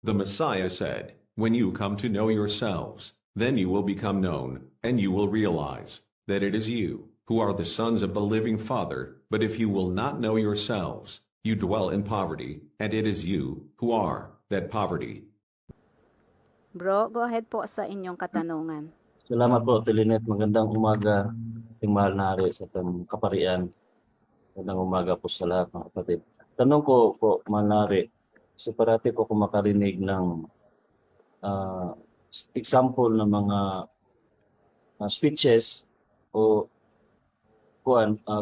The Messiah said, "When you come to know yourselves, then you will become known, and you will realize that it is you who are the sons of the living Father. But if you will not know yourselves, you dwell in poverty, and it is you who are that poverty." Bro, go ahead po sa inyong katanungan. Salamat po, Tilinet. Magandang umaga, ating mahal na hari sa itong kaparian. Magandang umaga po sa lahat mga kapatid. Tanong ko po, mahal na hari, kasi parati ko makarinig ng example ng mga speeches o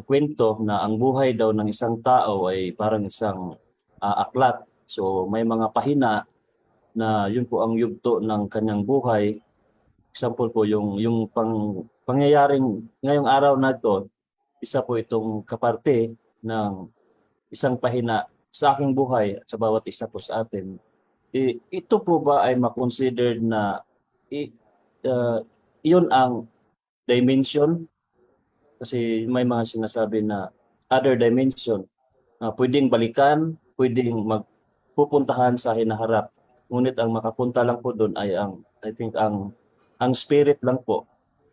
kwento na ang buhay daw ng isang tao ay parang isang aklat. So may mga pahina na yun po ang yugto ng kanyang buhay. Example po yung pangyayaring ngayong araw na ito, isa po itong kaparte ng isang pahina sa aking buhay at sa bawat isa po sa atin. Ito po ba ay makonsidered na iyon ang dimension? Kasi may mga sinasabi na other dimension na pwedeng balikan, pwedeng magpupuntahan sa hinaharap. Ngunit ang makapunta lang po doon ay I think ang spirit lang po.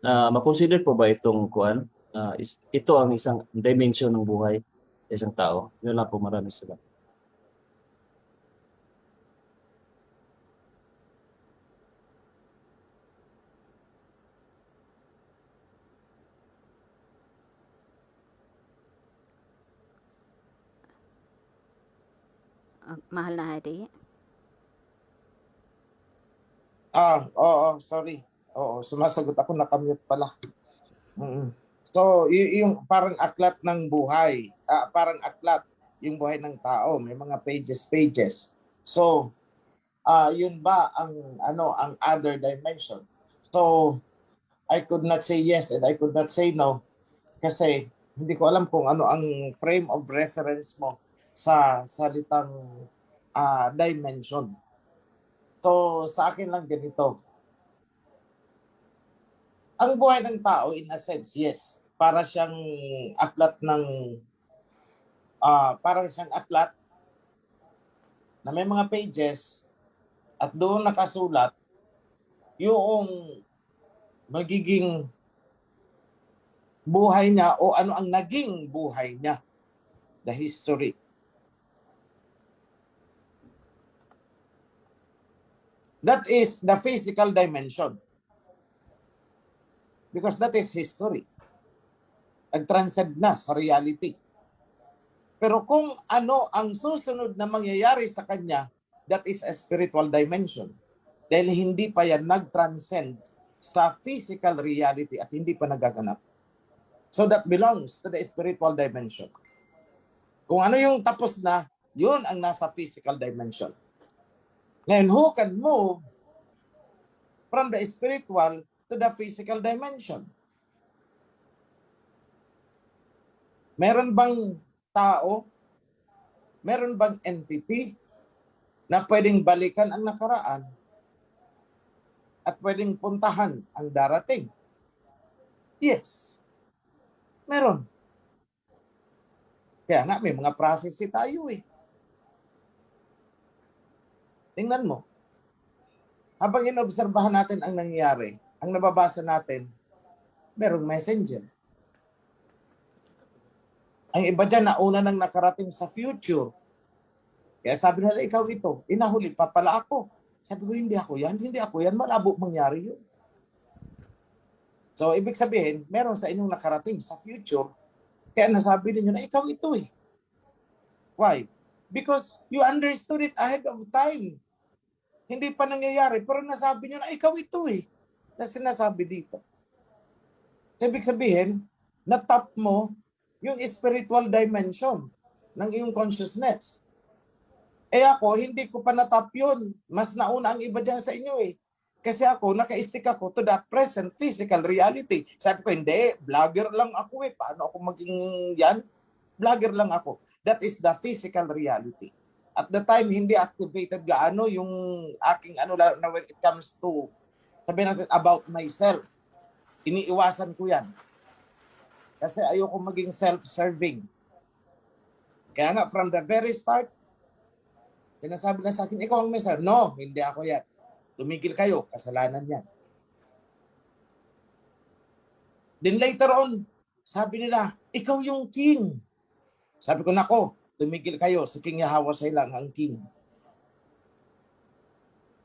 Ma-consider po ba itong ito ang isang dimension ng buhay ng isang tao? Yun lang po, maraming salamat. Mahal na hari. Oo, sorry. Oo, sumasagot ako, nakamute pala. So, yung parang aklat ng buhay, parang aklat yung buhay ng tao, may mga pages. So, yun ba ang other dimension? So, I could not say yes and I could not say no kasi hindi ko alam kung ano ang frame of reference mo sa salitang dimension. So, sa akin lang ganito. Ang buhay ng tao, in a sense, yes. Para siyang aklat na may mga pages at doon nakasulat yung magiging buhay niya o ano ang naging buhay niya. The history. That is the physical dimension. Because that is history. Nag-transcend na sa reality. Pero kung ano ang susunod na mangyayari sa kanya, that is a spiritual dimension. Dahil hindi pa yan nag-transcend sa physical reality at hindi pa nagaganap. So that belongs to the spiritual dimension. Kung ano yung tapos na, yun ang nasa physical dimension. Ngayon, who can move from the spiritual to the physical dimension? Meron bang tao, meron bang entity na pwedeng balikan ang nakaraan at pwedeng puntahan ang darating? Yes. Meron. Kaya nga may mga prophecy tayo eh. Tingnan mo. Habang inobserbahan natin ang nangyayari, ang nababasa natin, merong messenger. Ang iba dyan, nauna nang nakarating sa future. Kaya sabi nila, ikaw ito, inahuli pa pala ako. Sabi ko, hindi ako yan, malabo mangyari yun. So, ibig sabihin, meron sa inyong nakarating sa future, kaya nasabi ninyo na ikaw ito eh. Why? Because you understood it ahead of time. Hindi pa nangyayari, pero nasabi nyo na ikaw ito eh. Na sinasabi dito. So, ibig sabihin, na-tap mo yung spiritual dimension ng iyong consciousness. Eh ako, hindi ko pa na-tap yun. Mas nauna ang iba dyan sa inyo eh. Kasi ako, naka-stick ako to the present physical reality. Sabi ko, hindi, vlogger lang ako eh. Paano ako maging yan? Vlogger lang ako. That is the physical reality. At the time, hindi activated gaano yung aking na when it comes to, sabihin natin, about myself. Iniiwasan ko yan. Kasi ayoko maging self-serving. Kaya nga, from the very start, Sinasabi na sa akin, ikaw ang mensahero. No, hindi ako yan. Tumigil kayo, kasalanan yan. Then later on, sabi nila, ikaw yung king. Sabi ko, nako, tumigil kayo. Si King Yahweh lang ang king.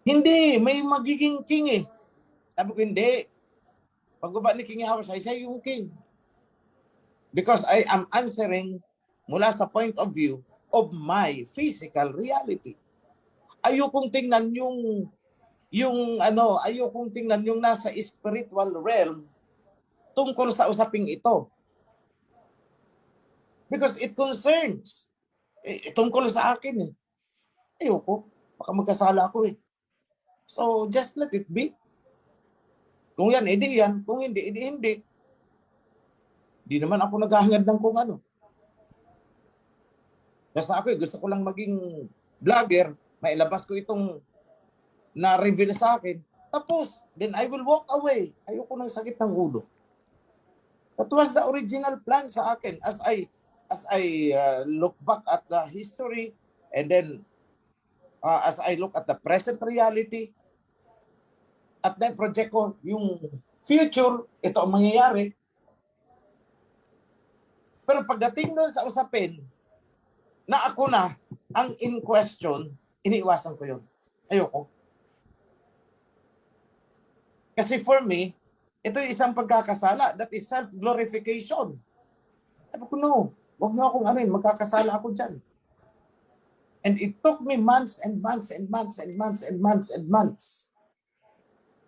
Hindi, may magiging king eh. Sabi ko, hindi. Pagbaba ni King Yahweh, siya yung king. Because I am answering mula sa point of view of my physical reality. Ayokong tingnan ayokong tingnan yung nasa spiritual realm tungkol sa usaping ito. Because it concerns. Tungkol sa akin eh. Ayoko. Baka magkasala ako eh. So, just let it be. Kung yan, edi yan. Kung hindi, edi hindi. Di naman ako naghahangad ng kung ano. Basta ako gusto ko lang maging vlogger. Mailabas ko itong na-reveal sa akin. Tapos, then I will walk away. Ayoko ng sakit ng ulo. That was the original plan sa akin as I look back at the history and then as I look at the present reality at then project ko yung future, ito ang mangyayari. Pero pagdating doon sa usapin na ako na ang in question, iniiwasan ko yun. Ayoko. Kasi for me, ito yung isang pagkakasala. That is self-glorification. Sabi ko, no. Huwag mo akong magkakasala ako dyan. And it took me months and months and months and months and months and months.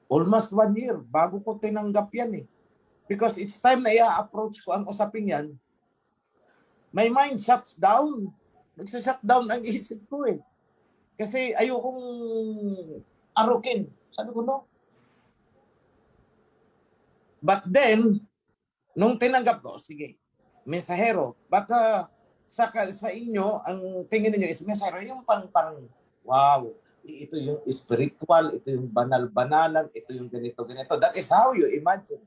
Almost 1 year bago ko tinanggap yan eh. Because each time na i-approach ko ang usapin yan, my mind shuts down. Nagsa-shut down ang isip ko eh. Kasi ayokong arukin. Sabi ko, no. But then, nung tinanggap ko, sige, mensahero. But sa inyo, ang tingin niyo is mensahero, yung parang, wow, ito yung spiritual, ito yung banal-banalan, ito yung ganito-ganito. That is how you imagine.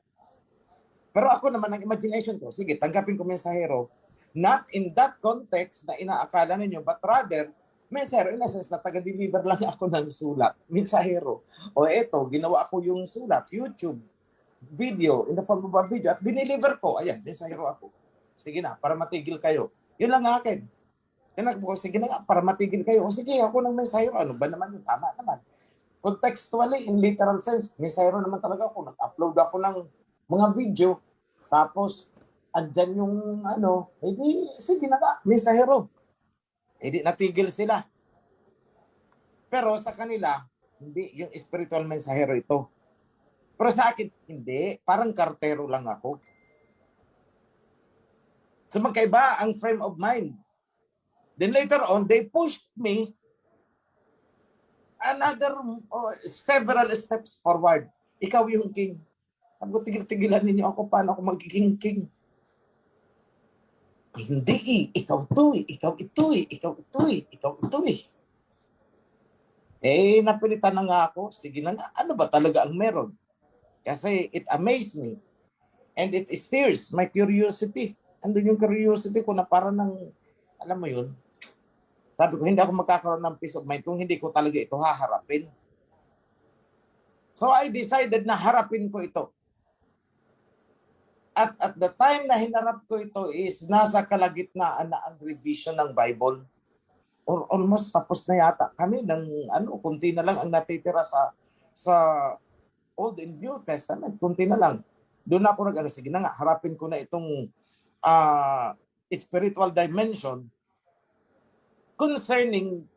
Pero ako naman, ang imagination ko, sige, tanggapin ko mensahero, not in that context na inaakala ninyo, but rather, mensahero, in a sense na taga-deliver lang ako ng sulat. Mensahero. O eto, ginawa ko yung sulat, YouTube, video, in the form of a video, at diniliver ko. Ayan, mensahero ako. Sige na, para matigil kayo. Yun lang akin. Tinakbo ko, sige na nga, para matigil kayo. O sige, ako ng mensahero. Ano ba naman yun? Tama naman. Contextually, in literal sense, mensahero naman talaga ako. Nag-upload ako ng mga video. Tapos, andyan yung edi, sige na nga, mensahero. Edi, natigil sila. Pero sa kanila, hindi, yung spiritual mensahero ito. Pero sa akin, hindi. Parang kartero lang ako. So magkaiba ang frame of mind. Then later on, they pushed me another several steps forward. Ikaw yung king. Sabi ko, tigil-tigilan ninyo ako. Paano ako magiging king? Hindi ikaw to ikaw ito ikaw ito ikaw ito napilitan na nga ako. Sige na nga, ano ba talaga ang meron? Kasi it amazed me. And it stirs my curiosity. Andun yung curiosity ko na para ng, alam mo yun, sabi ko, hindi ako magkakaroon ng peace of mind kung hindi ko talaga ito haharapin. So I decided na harapin ko ito. At the time na hinarap ko ito is nasa kalagitnaan na ang revision ng Bible. Or almost tapos na yata kami ng kunti na lang ang natitira sa Old and New Testament, kunti na lang. Doon ako sige na nga, harapin ko na itong spiritual dimension concerning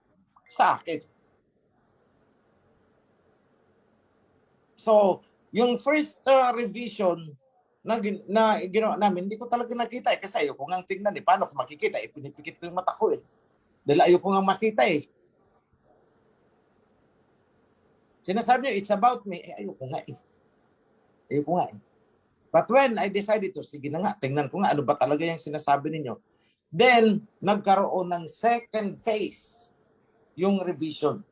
sa akin. So, yung first revision na ginawa namin, hindi ko talaga nakita kasi ayoko nga tingnan paano ko makikita? Pinipikit ko yung mata ko Dahil ayoko nga makita Sinasabi niyo, it's about me. Ayoko nga Ayoko nga But when I decided to, sige na nga, tingnan ko nga, ano ba talaga yung sinasabi ninyo? Then, nagkaroon ng second phase, yung revision.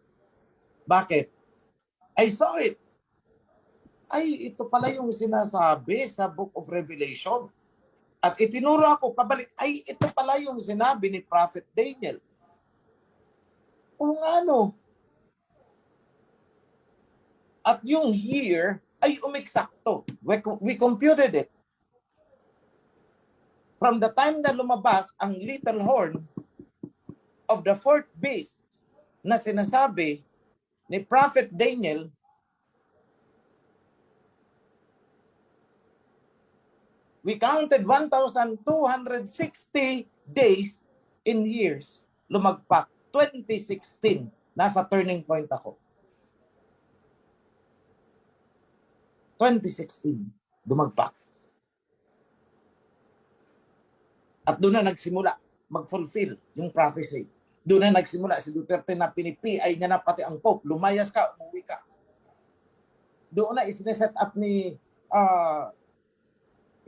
Bakit? I saw it. Ay, ito pala yung sinasabi sa Book of Revelation. At itinuro ako pabalik, ay, ito pala yung sinabi ni Prophet Daniel. O nga no. At yung year ay umeksakto. We computed it. From the time na lumabas ang little horn of the fourth beast na sinasabi ni Prophet Daniel, we counted 1,260 days in years. Lumagpak. 2016. Nasa turning point ako. 2016. Lumagpak. At doon na nagsimula mag-fulfill yung prophecy. Doon na nagsimula si Duterte na pinipi-ay niya na pati ang Pope. Lumayas ka, umuwi ka. Doon na isineset up ni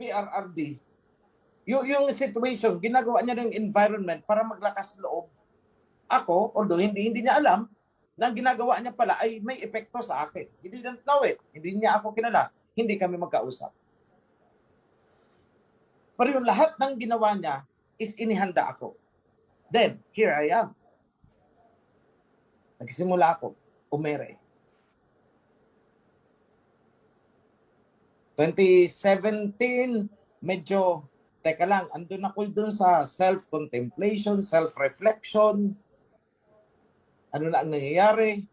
PRRD. Yung situation, ginagawa niya ng environment para maglakas loob. Ako, although hindi niya alam, na ginagawa niya pala ay may epekto sa akin. He didn't know it. Hindi niya ako kilala. Hindi kami magkausap. Pero yung lahat ng ginawa niya is inihanda ako. Then, here I am. Nagsimula ako, umere. 2017, medyo, teka lang, andun ako dun sa self-contemplation, self-reflection. Ano na ang nangyayari?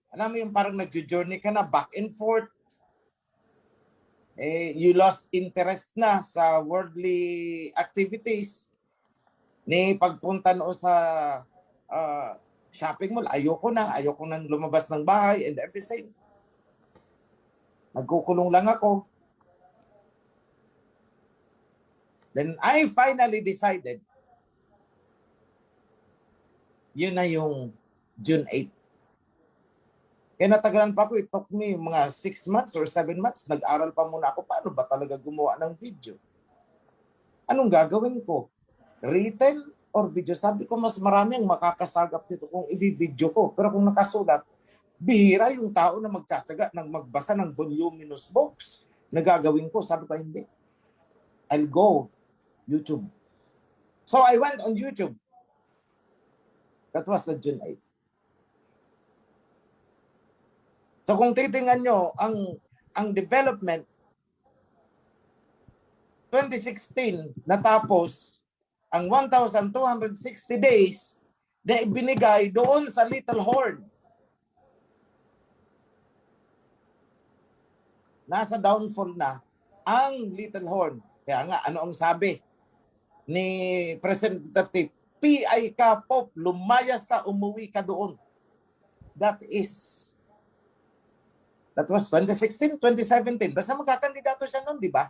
Alam mo yung parang nag-journey ka na, back and forth. You lost interest na sa worldly activities. Ni pagpunta noon sa shopping mall, ayoko nang lumabas ng bahay and everything. Nagkukulong lang ako. Then I finally decided, yun na yung June 8. Kaya natagalan pa ako, it took me mga 6 months or 7 months. Nag-aral pa muna ako, paano ba talaga gumawa ng video? Anong gagawin ko? Written or video? Sabi ko, mas marami ang makakasagap dito kung i-video ko. Pero kung nakasulat, bihira yung tao na magtsatsaga ng magbasa ng voluminous books na gagawin ko. Sabi ko, hindi. I'll go YouTube. So I went on YouTube. That was the June 8. So kung titingnan nyo, ang development, 2016, natapos ang 1,260 days na ibinigay doon sa Little Horn. Nasa downfall na ang Little Horn. Kaya nga, ano ang sabi ni President Duterte? PI ka, Pope, lumayas ka, umuwi ka doon. That was 2016, 2017. Basta magkakandidato siya noon, di ba?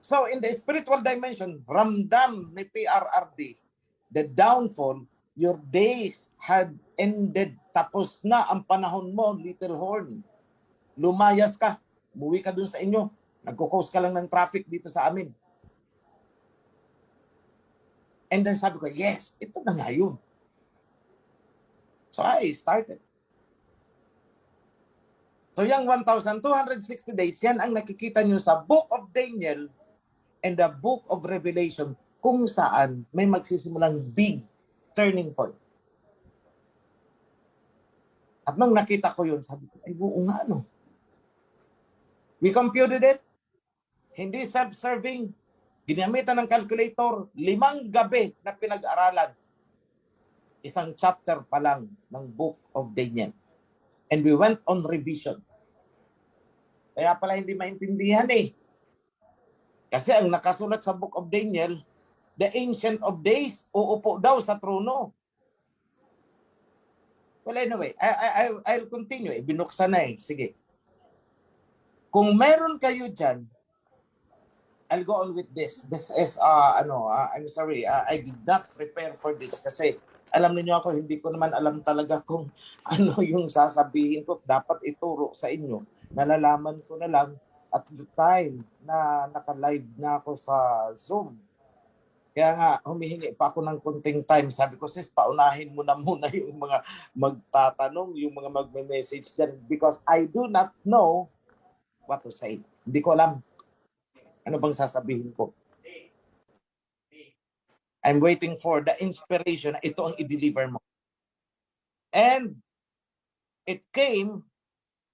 So, in the spiritual dimension, ramdam ni PRRD, the downfall, your days had ended. Tapos na ang panahon mo, Little Horn. Lumayas ka. Umuwi ka dun sa inyo. Nagkukos ka lang ng traffic dito sa amin. And then sabi ko, yes, ito na nga yun. So, I started. So, yung 1,260 days, yan ang nakikita nyo sa Book of Daniel and the Book of Revelation kung saan may magsisimulang big turning point. At nung nakita ko yun, sabi ko, ay buo nga no. We computed it. Hindi self-serving. Ginamitan ng calculator. 5 gabi na pinag-aralan. Isang chapter pa lang ng Book of Daniel. And we went on revision. Kaya pala hindi maintindihan eh. Kasi ang nakasulat sa Book of Daniel, the Ancient of Days, uupo daw sa trono. Well, anyway, I'll continue. Binuksan na eh. Sige. Kung meron kayo dyan, I'll go on with this. This is, I'm sorry, I did not prepare for this kasi alam niyo ako, hindi ko naman alam talaga kung ano yung sasabihin ko. Dapat ituro sa inyo. Nalalaman ko na lang at the time na naka-live na ako sa Zoom. Kaya nga, humihingi pa ako ng konting time. Sabi ko, sis, paunahin mo na muna yung mga magtatanong, yung mga magme-message dyan because I do not know what to say. Hindi ko alam ano bang sasabihin ko. I'm waiting for the inspiration na ito ang i-deliver mo. And it came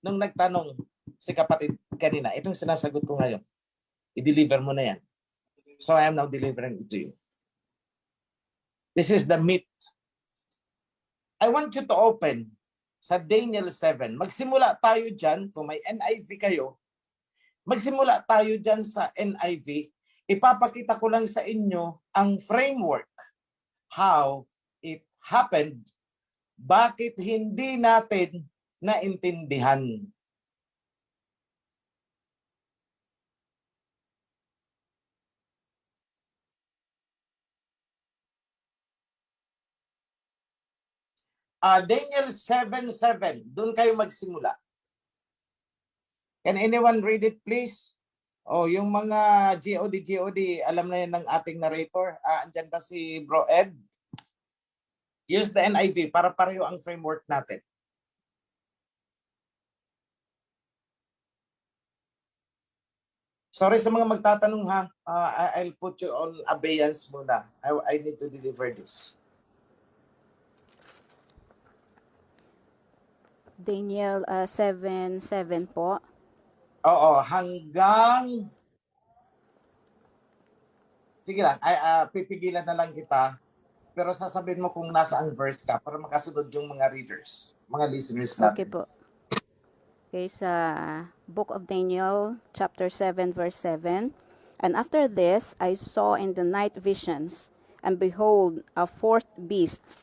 nung nagtanong si kapatid kanina. Itong sinasagot ko ngayon. I-deliver mo na yan. So I am now delivering it to you. This is the meat. I want you to open sa Daniel 7. Magsimula tayo dyan. Kung may NIV kayo, magsimula tayo dyan sa NIV. Ipapakita ko lang sa inyo ang framework. How it happened. Bakit hindi natin naintindihan. Daniel 7:7. Doon kayo magsimula. Can anyone read it, please? Yung mga GOD, alam na yan ng ating narrator. Andyan ba si Bro Ed? Use the NIV para pareho ang framework natin. Sorry sa mga magtatanong ha. I'll put you on abeyance muna. I need to deliver this. Daniel 7:7 po. Oo, hanggang... Sige lang, pipigilan na lang kita. Pero sasabihin mo kung nasa ang verse ka para makasunod yung mga readers, mga listeners natin. Okay po. Okay, sa Book of Daniel, chapter 7, verse 7. And after this, I saw in the night visions, and behold, a fourth beast,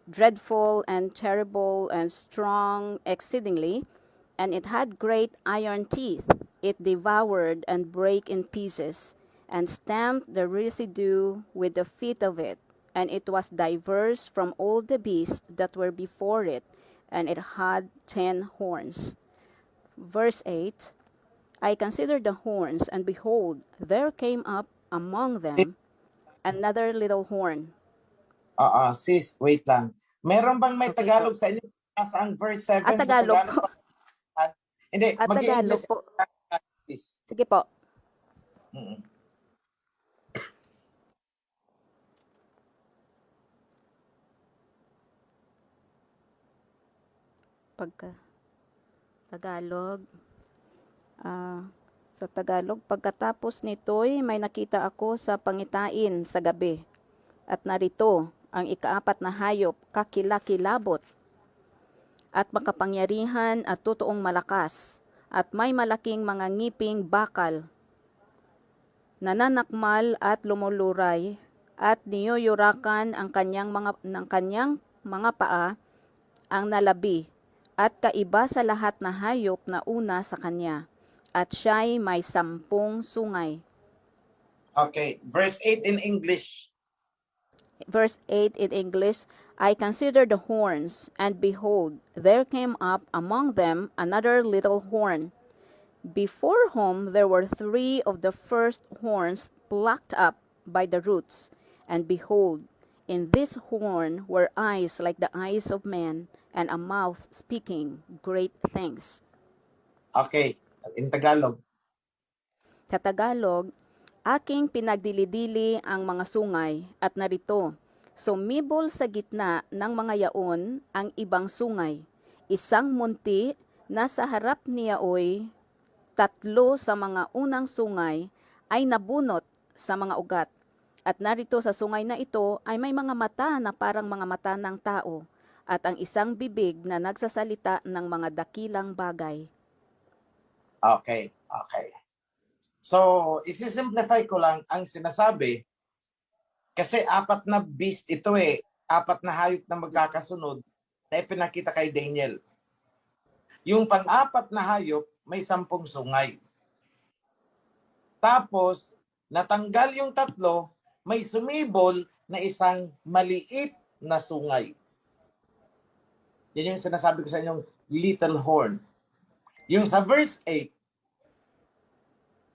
dreadful and terrible and strong exceedingly, and it had great iron teeth. It devoured and brake in pieces, and stamped the residue with the feet of it. And it was diverse from all the beasts that were before it, and it had 10 horns. Verse 8, I considered the horns, and behold, there came up among them another little horn. Sis, wait lang. Meron bang may Tagalog sa inyo? Nasaan verse 7 sa Tagalog po. Hindi, Tagalog mag-English po. please. Sige po. Pagka Tagalog. Sa Tagalog, pagkatapos nito'y may nakita ako sa pangitain sa gabi. At narito, ang ikaapat na hayop, kakilakilabot, at makapangyarihan at totoong malakas, at may malaking mga ngiping bakal, nananakmal at lumuluray, at niyuyurakan ang kanyang mga paa, ang nalabi, at kaiba sa lahat na hayop na una sa kanya, at siya'y may 10 sungay. Okay, verse 8 in English. Verse 8 in English, I considered the horns, and behold, there came up among them another little horn, before whom there were 3 of the first horns plucked up by the roots. And behold, in this horn were eyes like the eyes of men, and a mouth speaking great things. Okay, in Tagalog. Sa Tagalog, aking pinagdilidili ang mga sungay, at narito, sumibol sa gitna ng mga yaon ang ibang sungay. Isang munti na sa harap niyaoy 3 sa mga unang sungay ay nabunot sa mga ugat. At narito sa sungay na ito ay may mga mata na parang mga mata ng tao, at ang isang bibig na nagsasalita ng mga dakilang bagay. Okay. So, isi-simplify ko lang ang sinasabi kasi 4 na beast ito 4 na hayop na magkakasunod na ipinakita kay Daniel. Yung pang-4 na hayop may 10 sungay. Tapos, natanggal yung 3, may sumibol na isang maliit na sungay. Yan yung sinasabi ko sa inyong little horn. Yung sa verse 8,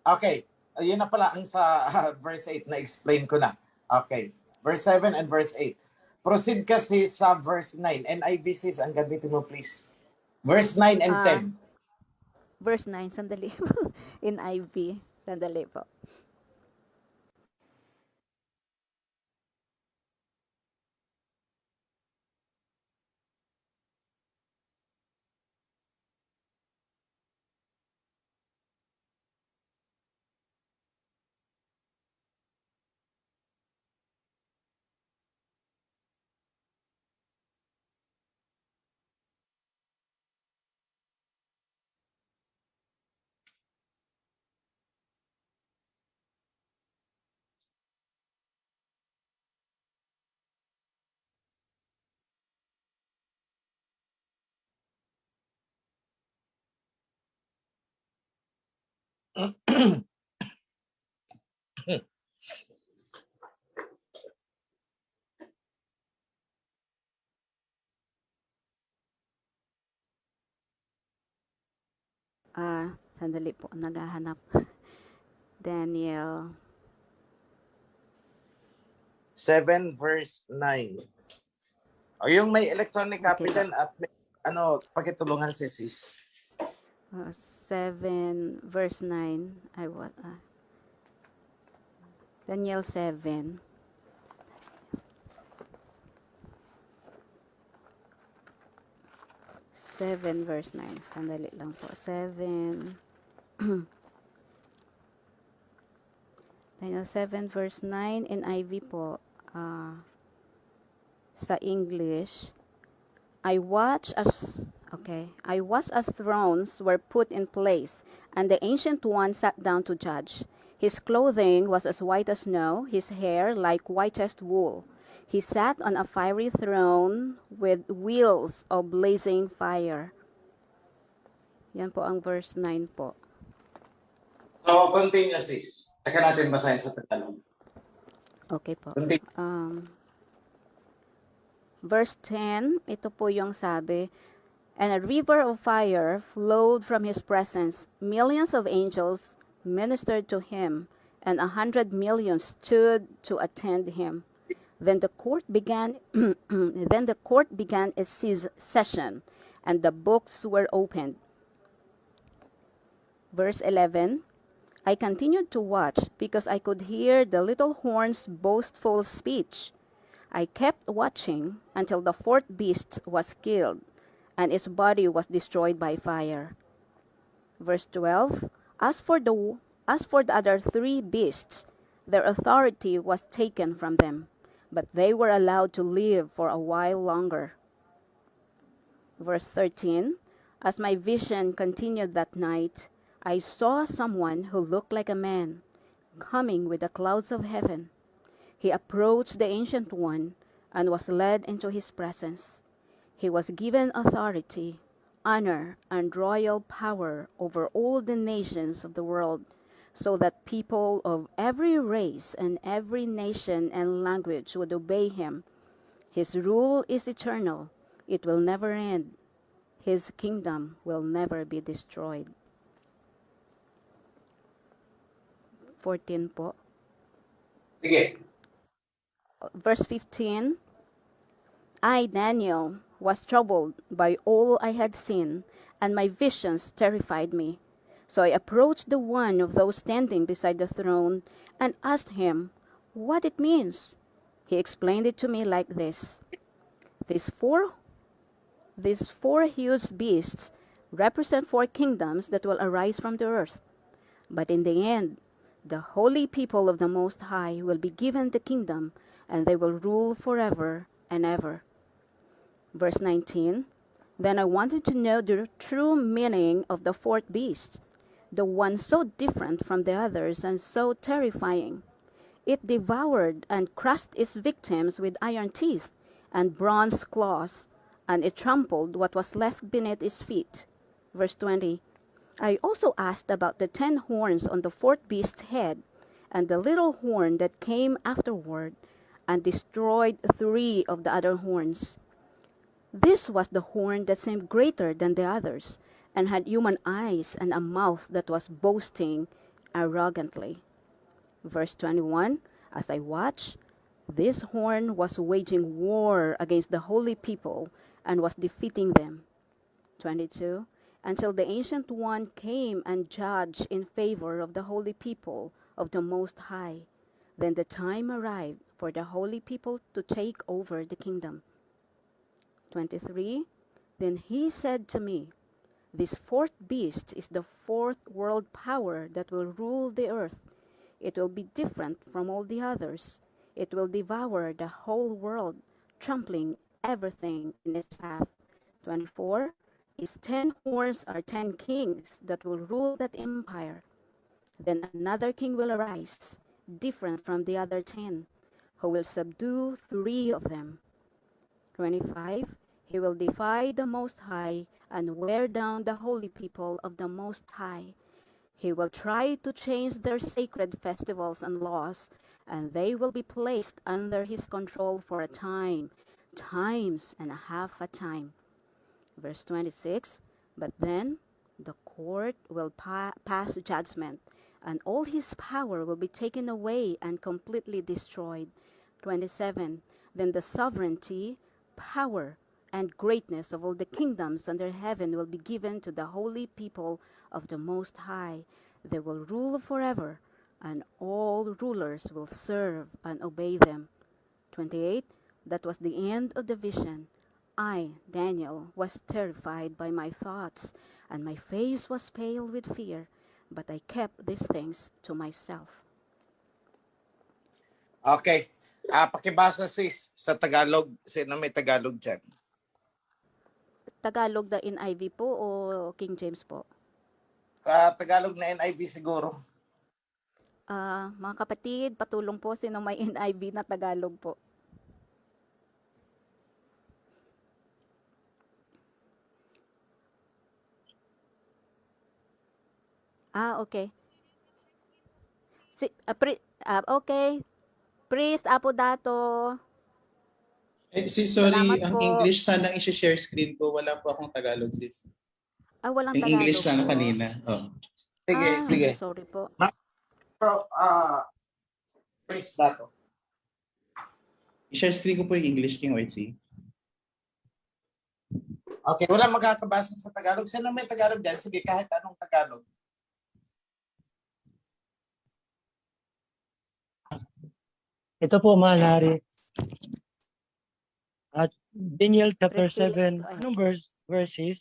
okay, yun na pala ang sa verse 8 na explain ko na. Okay, verse 7 and verse 8. Proceed kasi sa verse 9. NIV sis, ang gamitin mo please. Verse 9 and 10. Verse 9, sandali. In NIV, sandali po. Sandali po, naghahanap. Daniel 7 verse 9. O yung may electronic copy Okay. din at may, pakitulungan si sis. 7 verse 9. Daniel 7. Seven verse 9. Sandali lang po. 7. Daniel 7 verse 9 NIV po. Sa English, I watched as thrones were put in place, and the Ancient One sat down to judge. His clothing was as white as snow, his hair like whitest wool. He sat on a fiery throne with wheels of blazing fire. Yan po ang verse 9 po. So, continue sis. Saka natin basahin sa Tagalog. Okay po. Continue. Verse 10, ito po yung sabi, and a river of fire flowed from his presence. Millions of angels ministered to him, and 100 millions stood to attend him. Then the court began its session, and the books were opened. Verse 11, I continued to watch because I could hear the little horn's boastful speech. I kept watching until the fourth beast was killed, and its body was destroyed by fire. Verse 12, As for the other three beasts, their authority was taken from them, but they were allowed to live for a while longer. Verse 13, As my vision continued that night, I saw someone who looked like a man, coming with the clouds of heaven. He approached the Ancient One and was led into his presence. He was given authority, honor, and royal power over all the nations of the world, so that people of every race and every nation and language would obey him. His rule is eternal. It will never end. His kingdom will never be destroyed. 14 po. Sige. Verse 15, I, Daniel, was troubled by all I had seen, and my visions terrified me. So I approached the one of those standing beside the throne and asked him what it means. He explained it to me like this. These four huge beasts represent 4 kingdoms that will arise from the earth. But in the end, the holy people of the Most High will be given the kingdom, and they will rule forever and ever. Verse 19, Then I wanted to know the true meaning of the fourth beast, the one so different from the others and so terrifying. It devoured and crushed its victims with iron teeth and bronze claws, and it trampled what was left beneath its feet. Verse 20, I also asked about the 10 horns on the fourth beast's head, and the little horn that came afterward, and destroyed 3 of the other horns. This was the horn that seemed greater than the others, and had human eyes and a mouth that was boasting arrogantly. Verse 21, As I watched, this horn was waging war against the holy people and was defeating them. 22, Until the Ancient One came and judged in favor of the holy people of the Most High. Then the time arrived for the holy people to take over the kingdom. 23, Then he said to me, This fourth beast is the fourth world power that will rule the earth. It will be different from all the others. It will devour the whole world, trampling everything in its path. 24, Its 10 horns are 10 kings that will rule that empire. Then another king will arise, different from the other 10, who will subdue 3 of them. 25, He will defy the Most High and wear down the holy people of the Most High. He will try to change their sacred festivals and laws, and they will be placed under his control for a time, times and a half a time. Verse 26, but then the court will pass judgment, and all his power will be taken away and completely destroyed. 27, then the sovereignty, power, and greatness of all the kingdoms under heaven will be given to the holy people of the Most High. They will rule forever, and all rulers will serve and obey them. 28, that was the end of the vision. I, Daniel, was terrified by my thoughts, and my face was pale with fear, but I kept these things to myself. Okay. Pakibasa sis sa Tagalog. Sino may Tagalog dyan? Tagalog na NIV po o King James po? Tagalog na NIV siguro. Mga kapatid, patulong po sino may NIV na Tagalog po. Okay. Okay. Priest Apo Dato. Sis, sorry, Salamat ang po. English sana i-share screen ko. Wala po akong Tagalog, sis. Walang Yung Tagalog English sana po. kanina. Oh. Sige, sige. Sorry po. Pero, Priest Dato. I-share screen ko po yung English, King Whitesy. Okay, wala magkakabasa sa Tagalog. Sino may Tagalog dyan? Sige, kahit anong Tagalog. Ito po, Mahal at Daniel chapter Priscilla, 7, go ahead. anong verses?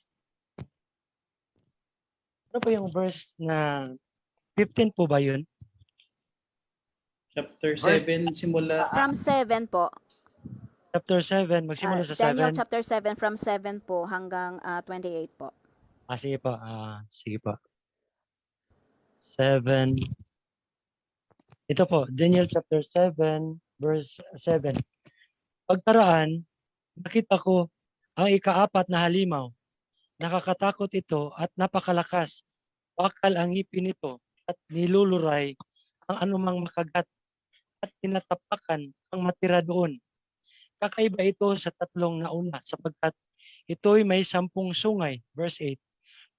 Ano po yung verse na 15 po ba yun? Chapter 7, simula. From 7 po. Chapter 7, magsimula sa Daniel 7. chapter 7 from 7 po hanggang 28 po. Sige po. Sige po. 7. Ito po, Daniel chapter 7, verse 7. Pagkaraan, nakita ko ang ikaapat na halimaw. Nakakatakot ito at napakalakas. Bakal ang ngipin nito at niluluray ang anumang makagat at tinatapakan ang matira doon. Kakaiba ito sa tatlong nauna sapagkat ito'y may 10 sungay. Verse 8.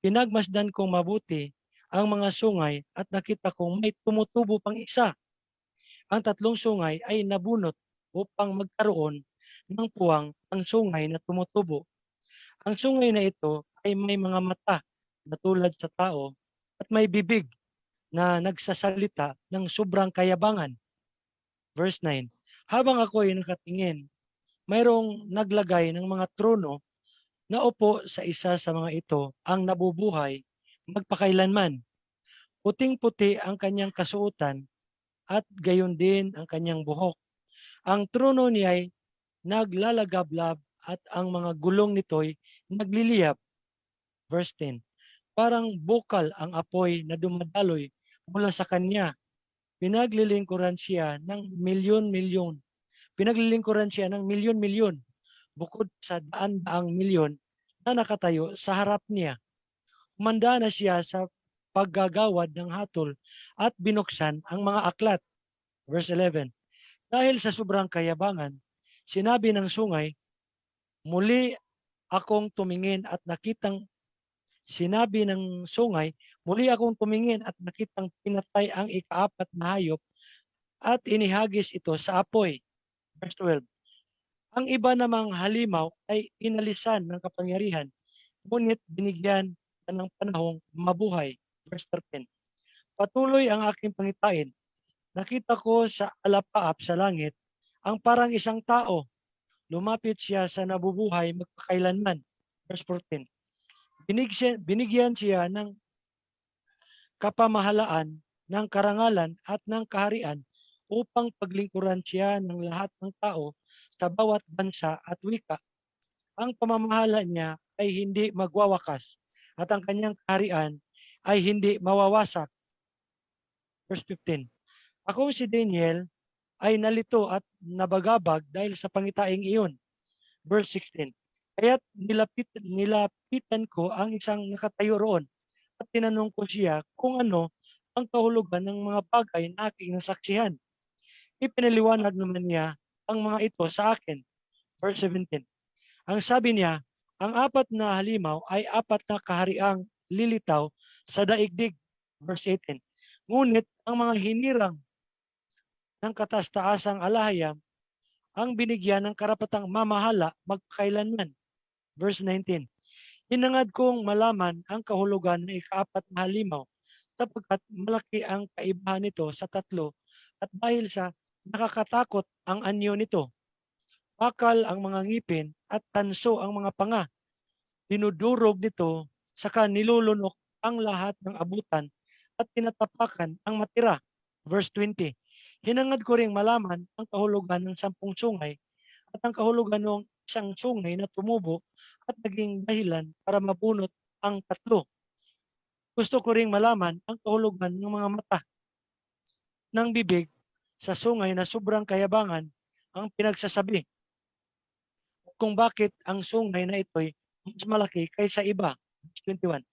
Pinagmasdan kong mabuti ang mga sungay at nakita kong may tumutubo pang isa. Ang 3 sungay ay nabunot upang magkaroon ng puwang ang sungay na tumutubo. Ang sungay na ito ay may mga mata na tulad sa tao at may bibig na nagsasalita ng sobrang kayabangan. Verse 9. Habang ako ay nakatingin, mayroong naglagay ng mga trono na upo sa isa sa mga ito ang nabubuhay magpakailanman. Puting-puti ang kanyang kasuotan at gayon din ang kanyang buhok. Ang trono niya ay naglalagablab at ang mga gulong nito'y nagliliyab. Verse 10. Parang bukal ang apoy na dumadaloy mula sa kanya. Pinaglilingkuran siya ng milyon-milyon. Pinaglilingkuran siya ng milyon-milyon bukod sa daan-daang milyon na nakatayo sa harap niya. Umanda na siya sa paggagawad ng hatol at binuksan ang mga aklat. Verse 11. Dahil sa sobrang kayabangan, sinabi ng sungay, muli akong tumingin at nakitang pinatay ang ikaapat na hayop at inihagis ito sa apoy. Verse 12. Ang iba namang halimaw ay inalisan ng kapangyarihan, ngunit binigyan ng panahong mabuhay. Verse 13. Patuloy ang aking pangitain. Nakita ko sa alapaap sa langit ang parang isang tao. Lumapit siya sa nabubuhay magpakailanman. Verse 14. Binigyan siya ng kapamahalaan, ng karangalan at ng kaharian upang paglingkuran siya ng lahat ng tao sa bawat bansa at wika. Ang pamamahala niya ay hindi magwawakas at ang kanyang kaharian ay hindi mawawasak. Verse 15. Ako si Daniel ay nalito at nabagabag dahil sa pangitaing iyon. Verse 16. Kaya't nilapitan ko ang isang nakatayo roon at at tinanong ko siya kung ano ang kahulugan ng mga bagay na aking nasaksihan. Ipinaliwanag naman niya ang mga ito sa akin. Verse 17. Ang sabi niya, ang 4 na halimaw ay 4 na kahariang lilitaw sa daigdig. Verse 18. Ngunit ang mga hinirang ng kataas-taasang alahayam ang binigyan ng karapatang mamahala magkailanman. Verse 19. Hinangad kong malaman ang kahulugan ng ika-4 na halimaw sapagkat malaki ang kaibahan nito sa tatlo at dahil sa nakakatakot ang anyo nito. Bakal ang mga ngipin at tanso ang mga panga. Dinudurog nito saka nilulunok ang lahat ng abutan at tinatapakan ang matira. Verse 20. Hinangad ko ring malaman ang kahulugan ng 10 sungay at ang kahulugan ng isang sungay na tumubo at naging dahilan para mabunot ang tatlo. Gusto ko ring malaman ang kahulugan ng mga mata ng bibig sa sungay na sobrang kayabangan ang pinagsasabi. Kung bakit ang sungay na ito'y mas malaki kaysa iba. Verse 21.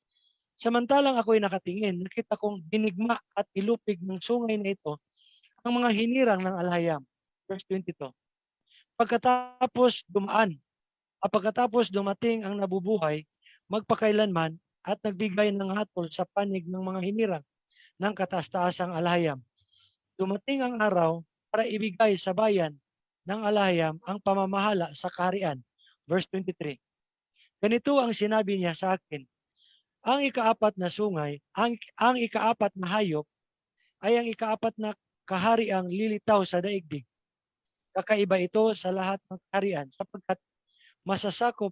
Samantalang ako'y nakatingin, nakita kong dinigma at ilupig ng sungay na ito ang mga hinirang ng alhayam. Verse 22. Pagkatapos dumating ang nabubuhay, magpakailanman at nagbigay ng hatol sa panig ng mga hinirang ng kataas-taasang alhayam. Dumating ang araw para ibigay sa bayan ng alhayam ang pamamahala sa kaharian. Verse 23. Ganito ang sinabi niya sa akin, ang ika-4 na sungay, ang ika-4 na hayop ay ang ika-4 na kahariang lilitaw sa daigdig. Kakaiba ito sa lahat ng kaharian sapagkat masasakop,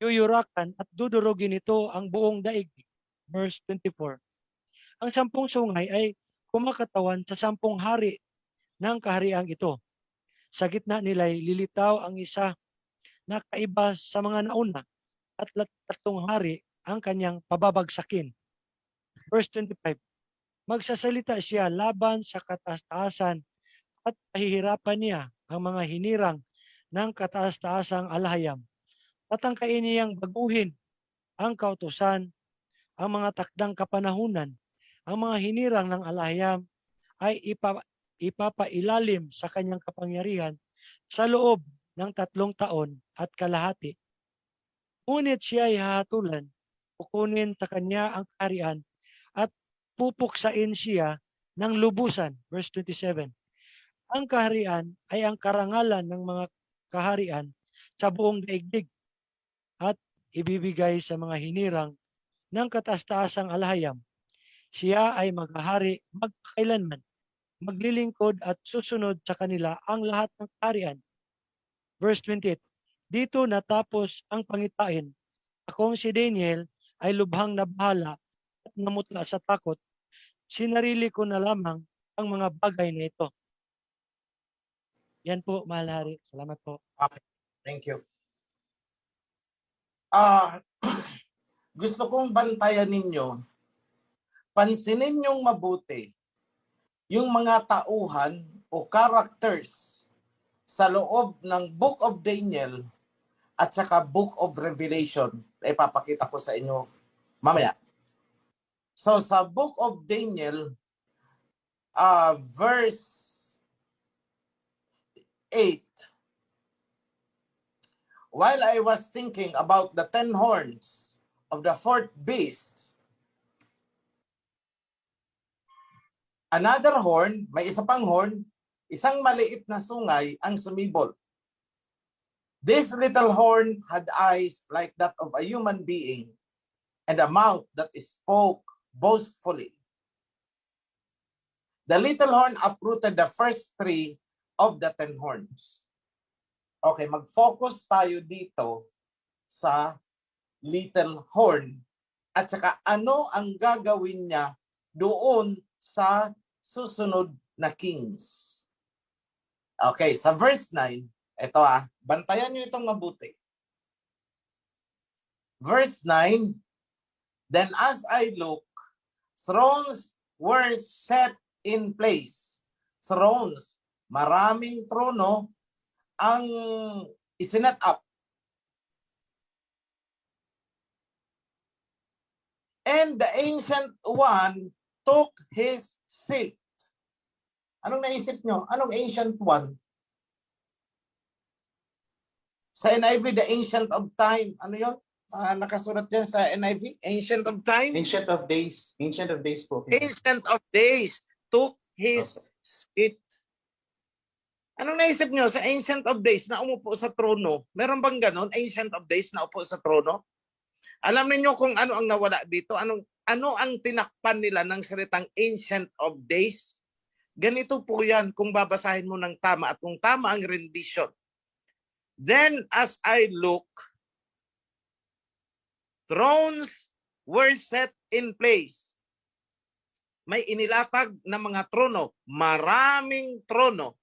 yuyurakan at dudurugin ito ang buong daigdig. Verse 24. Ang 10 sungay ay kumakatawan sa 10 hari ng kahariang ito. Sa gitna nila'y lilitaw ang isa na kaiba sa mga nauna at 3 hari ang kanyang pababagsakin. Verse 25. Magsasalita siya laban sa kataas-taasan at pahihirapan niya ang mga hinirang ng kataas-taasang alhayam. Tatangkain niyang baguhin ang kautusan, ang mga takdang kapanahunan, ang mga hinirang ng alhayam ay ipapailalim sa kanyang kapangyarihan sa loob ng 3 taon at kalahati. Ngunit siya ay hahatulan, kukunin sa kanya ang kaharian at pupuksain siya ng lubusan. Verse 27. Ang kaharian ay ang karangalan ng mga kaharian sa buong daigdig at ibibigay sa mga hinirang ng kataas-taasang alhayam. Siya ay maghahari magkailanman, maglilingkod at susunod sa kanila ang lahat ng kaharian. Verse 28. Dito natapos ang pangitain. Akong si Daniel ay lubhang nabahala at namutla sa takot. Sinarili ko na lamang ang mga bagay na ito. Yan po, mahal hari. Salamat po. Okay. Thank you. Gusto kong bantayan ninyo, pansinin niyong mabuti yung mga tauhan o characters sa loob ng Book of Daniel at saka Book of Revelation. Ipapakita ko sa inyo mamaya. So sa Book of Daniel, verse 8, while I was thinking about the 10 horns of the 4th beast, another horn, may isa pang horn, isang maliit na sungay ang sumibol. This little horn had eyes like that of a human being and a mouth that spoke boastfully. The little horn uprooted the first 3 of the 10 horns. Okay, mag-focus tayo dito sa little horn at saka ano ang gagawin niya doon sa susunod na kings. Okay, sa verse 9, ito bantayan nyo itong mabuti. Verse 9, then as I look, thrones were set in place. Thrones, maraming trono ang isinet up. And the Ancient One took his seat. Anong naisip nyo? Anong Ancient One? Sa NIV, the Ancient of Time. Ano yun? Nakasulat dyan sa NIV? Ancient of Time? Ancient of Days. Ancient of Days po. Ancient of Days took his seat. Anong naisip nyo sa Ancient of Days na umupo sa trono? Meron bang ganon? Ancient of Days na upo sa trono? Alam niyo kung ano ang nawala dito? Ano ang tinakpan nila ng salitang Ancient of Days? Ganito po yan kung babasahin mo ng tama at kung tama ang rendition. Then as I look, thrones were set in place. May inilatag na mga trono, maraming trono.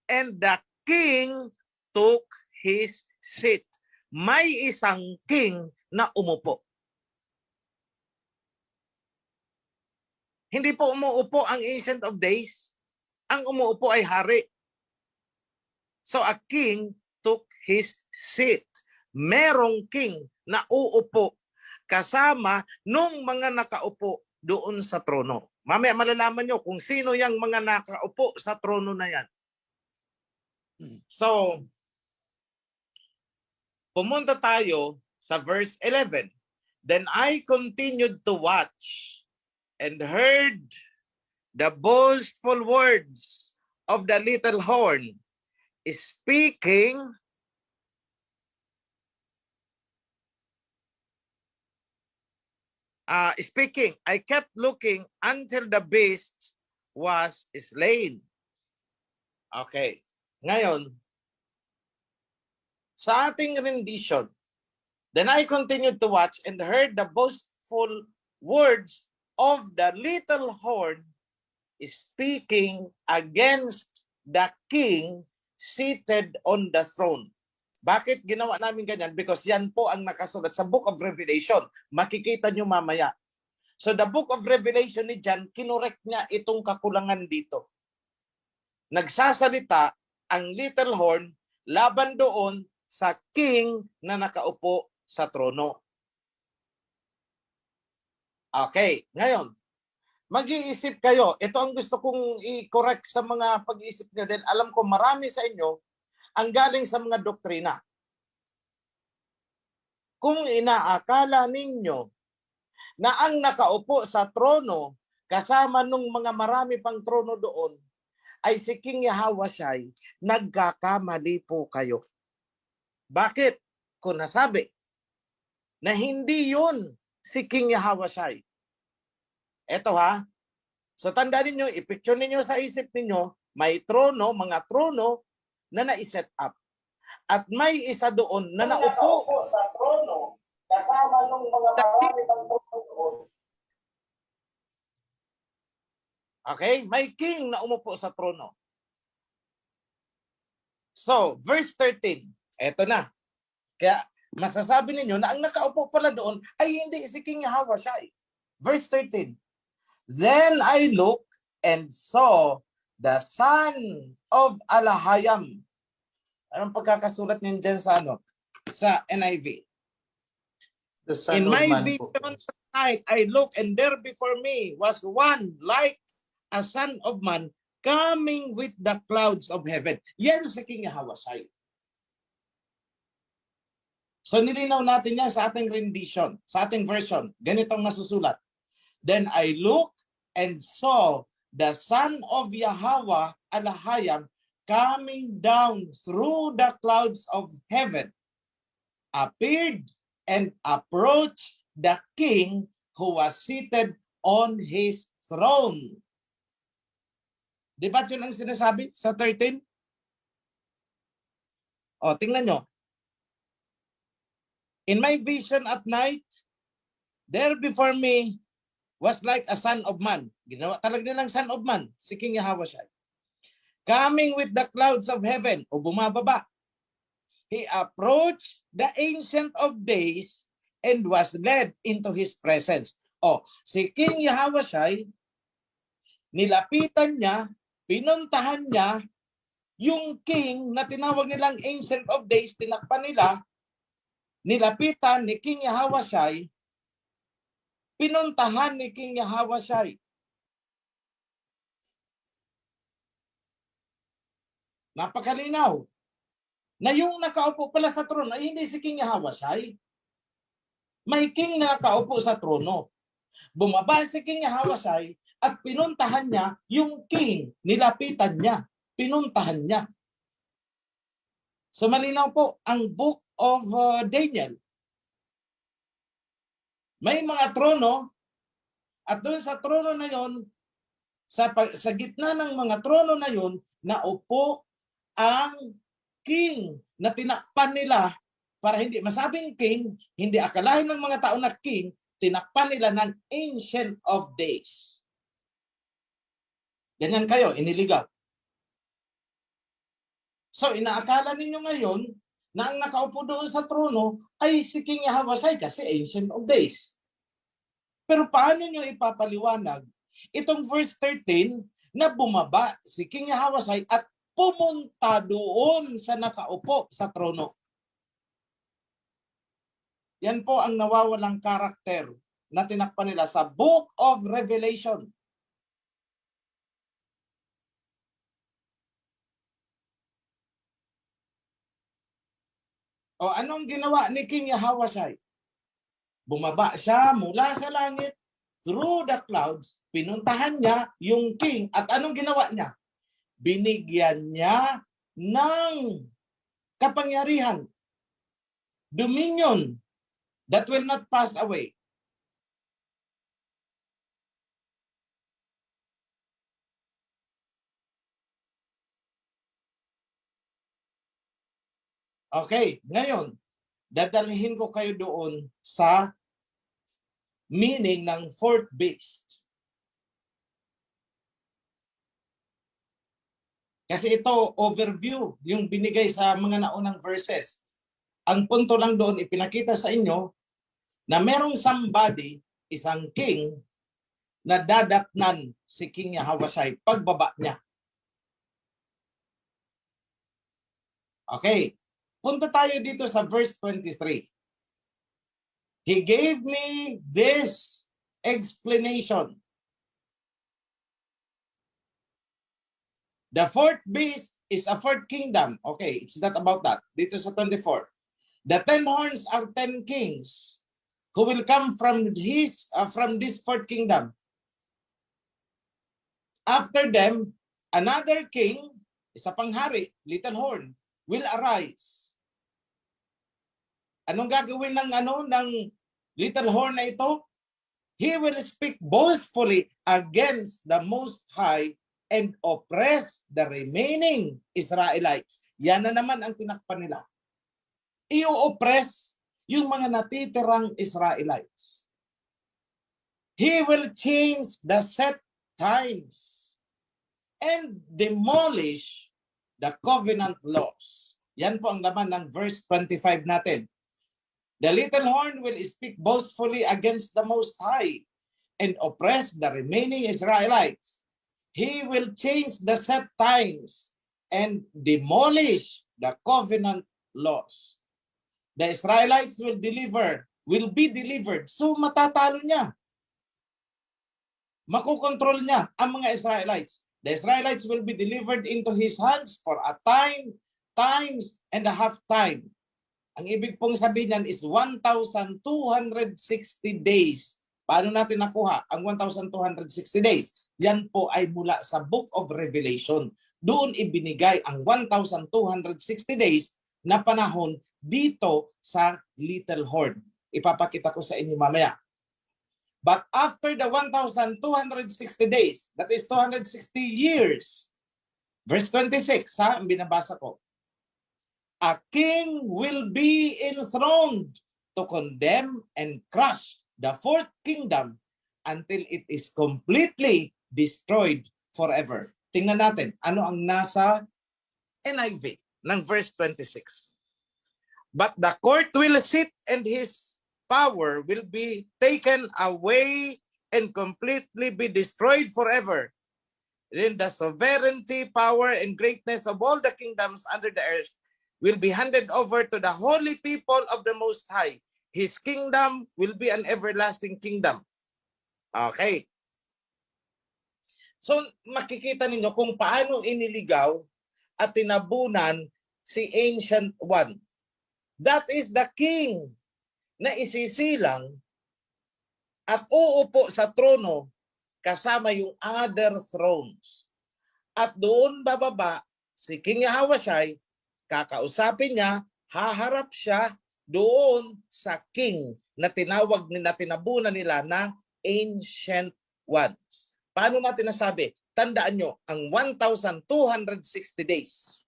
And the king took his seat. May isang king na umupo. Hindi po umuupo ang Ancient of Days. Ang umuupo ay hari. So a king took his seat. Merong king na uupo kasama nung mga nakaupo doon sa trono. Mamaya malalaman nyo kung sino yung mga nakaupo sa trono na yan. So, pumunta tayo sa verse 11. Then I continued to watch and heard the boastful words of the little horn speaking I kept looking until the beast was slain. Okay. Ngayon, sa ating rendition, then I continued to watch and heard the boastful words of the little horn speaking against the king seated on the throne. Bakit ginawa namin ganyan? Because yan po ang nakasulat sa Book of Revelation. Makikita nyo mamaya. So the Book of Revelation ni John, kinorek niya itong kakulangan dito. Nagsasalita ang little horn laban doon sa king na nakaupo sa trono. Okay, ngayon, mag-iisip kayo. Ito ang gusto kong i-correct sa mga pag-iisip nyo dahil alam ko marami sa inyo ang galing sa mga doktrina. Kung inaakala ninyo na ang nakaupo sa trono kasama nung mga marami pang trono doon ay si King Yahawashai, nagkakamali po kayo. Bakit? Kung nasabi na hindi yun si King Yahawashai. Eto ha. So tandaan ninyo, ipicture ninyo sa isip ninyo, may trono, mga trono na na-set up. At may isa doon na naupo sa trono kasama ng mga marami pang trono doon. Okay? May king na umupo sa trono. So, verse 13. Eto na. Kaya masasabi ninyo na ang nakaupo pala doon ay hindi si King Yahawashai. Verse 13. Then I looked and saw the son of Alahayam. Anong pagkakasulat niyan dyan sa ano? Sa NIV. In my vision at night, I looked and there before me was one like a son of man coming with the clouds of heaven. Yan si King Yahawashai. So nilinaw natin yan sa ating rendition, sa ating version. Ganitong nasusulat. Then I looked and saw the son of Yahweh Alahayam coming down through the clouds of heaven, appeared and approached the king who was seated on his throne. Di ba yun ang sinasabi sa 13? O, tingnan nyo. In my vision at night, there before me was like a son of man. Ginawa talaga nilang son of man, si King Yahawashai. Coming with the clouds of heaven, o bumababa. He approached the Ancient of Days and was led into his presence. O, si King Yahawashai, nilapitan niya, pinuntahan niya yung king na tinawag nilang Ancient of Days, tinakpan nila, nilapitan ni King Yahawashai pinuntahan ni King Yahawashai. Napakalinaw na yung nakaupo pala sa trono ay hindi si King Yahawashai. May king na nakaupo sa trono. Bumaba si King Yahawashai at pinuntahan niya yung king. Nilapitan niya. Pinuntahan niya. So malinaw po ang Book of Daniel. May mga trono at doon sa trono na yon, sa gitna ng mga trono na yon, naupo ang king na tinakpan nila para hindi masabing king, hindi akalain ng mga tao na king, tinakpan nila ng Ancient of Days. Ganyan kayo, iniligaw. So inaakala ninyo ngayon na ang nakaupo doon sa trono ay si King Yahawashai kasi Ancient of Days. Pero paano nyo ipapaliwanag itong verse 13 na bumaba si King Yahawashai at pumunta doon sa nakaupo sa trono? Yan po ang nawawalang karakter na tinakpan nila sa Book of Revelation. O anong ginawa ni King Yahawashai? Bumaba siya mula sa langit, through the clouds, pinuntahan niya yung king. At anong ginawa niya? Binigyan niya ng kapangyarihan, dominion, that will not pass away. Okay, ngayon, dadalhin ko kayo doon sa meaning ng fourth beast. Kasi ito, overview, yung binigay sa mga naunang verses. Ang punto lang doon, ipinakita sa inyo na merong somebody, isang king, na dadatnan si King Yahawashai pagbaba niya. Okay, punta tayo dito sa verse 23. He gave me this explanation. The fourth beast is a fourth kingdom. Okay, it's not about that. Dito sa 24. The 10 horns are 10 kings who will come from this fourth kingdom. After them, another king, isa pang hari, little horn, will arise. Anong gagawin ng little horn na ito? He will speak boastfully against the Most High and oppress the remaining Israelites. Yan na naman ang tinakpan nila. I-oppress yung mga natitirang Israelites. He will change the set times and demolish the covenant laws. Yan po ang laman ng verse 25 natin. The little horn will speak boastfully against the Most High and oppress the remaining Israelites. He will change the set times and demolish the covenant laws. The Israelites will be delivered. So matatalo niya. Makukontrol niya ang mga Israelites. The Israelites will be delivered into his hands for a time, times, and a half time. Ang ibig pong sabihin niyan is 1,260 days. Paano natin nakuha ang 1,260 days? Yan po ay mula sa Book of Revelation. Doon ibinigay ang 1,260 days na panahon dito sa little horn. Ipapakita ko sa inyo mamaya. But after the 1,260 days, that is 260 years, verse 26, ang binabasa ko, a king will be enthroned to condemn and crush the fourth kingdom until it is completely destroyed forever. Tingnan natin, ano ang nasa NIV ng verse 26. But the court will sit and his power will be taken away and completely be destroyed forever. Then the sovereignty, power, and greatness of all the kingdoms under the earth will be handed over to the holy people of the Most High. His kingdom will be an everlasting kingdom. Okay. So makikita ninyo kung paano iniligaw at tinabunan si Ancient One. That is the king na isisilang at uupo sa trono kasama yung other thrones. At doon bababa si King Yahawashi, kakausapin niya, haharap siya doon sa king na tinawag na tinabunan nila na Ancient Ones. Paano natin nasabi? Tandaan nyo, ang 1,260 days.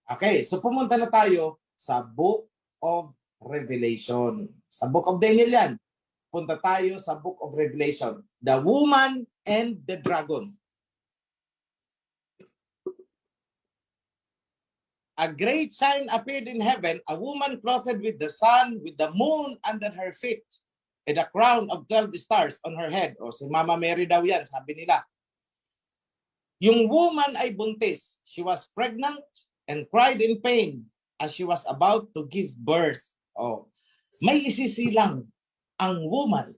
Okay, so pumunta na tayo sa Book of Revelation. Sa Book of Daniel yan. Punta tayo sa Book of Revelation. The woman and the dragon. A great sign appeared in heaven, a woman clothed with the sun, with the moon under her feet, and a crown of 12 stars on her head. O si Mama Mary daw yan, sabi nila. Yung woman ay buntis. She was pregnant and cried in pain as she was about to give birth. Oh, may isisilang ang woman.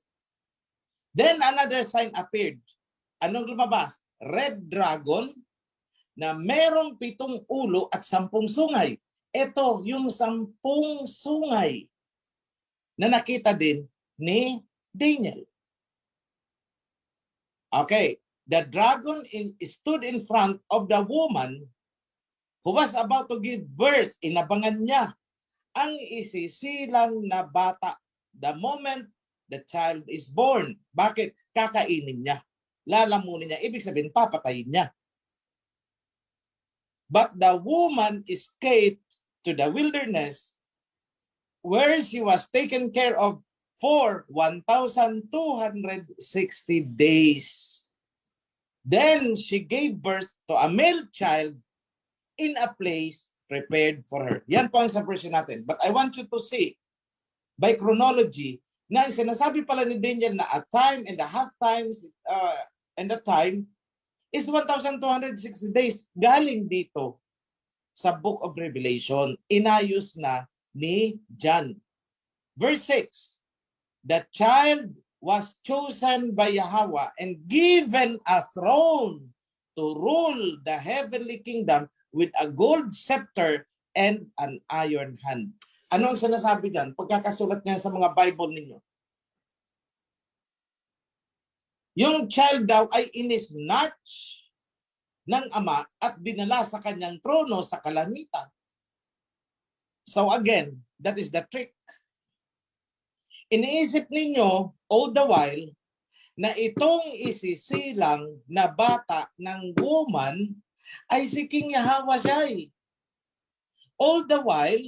Then another sign appeared. Anong lumabas? Red dragon na merong 7 ulo at 10 sungay. Ito yung 10 sungay na nakita din ni Daniel. Okay, the dragon stood in front of the woman who was about to give birth. Inabangan niya ang isisilang na bata the moment the child is born. Bakit? Kakainin niya. Lalamunin niya. Ibig sabihin, papatayin niya. But the woman escaped to the wilderness where she was taken care of for 1,260 days. Then she gave birth to a male child in a place prepared for her. Yan po ang sa version natin. But I want you to see by chronology na sinasabi pala ni Daniel na a time and a half times and a time is 1,260 days. Galing dito sa Book of Revelation. Inayos na ni John. Verse 6, the child was chosen by Yahweh and given a throne to rule the heavenly kingdom with a gold scepter and an iron hand. Ano ang sinasabi dyan? Pagkakasulat niya sa mga Bible ninyo. Yung child daw ay inisnatch ng ama at dinala sa kanyang trono sa kalangitan. So again, that is the trick. Iniisip ninyo all the while na itong isisilang na bata ng woman ay si King Yahawashi. All the while,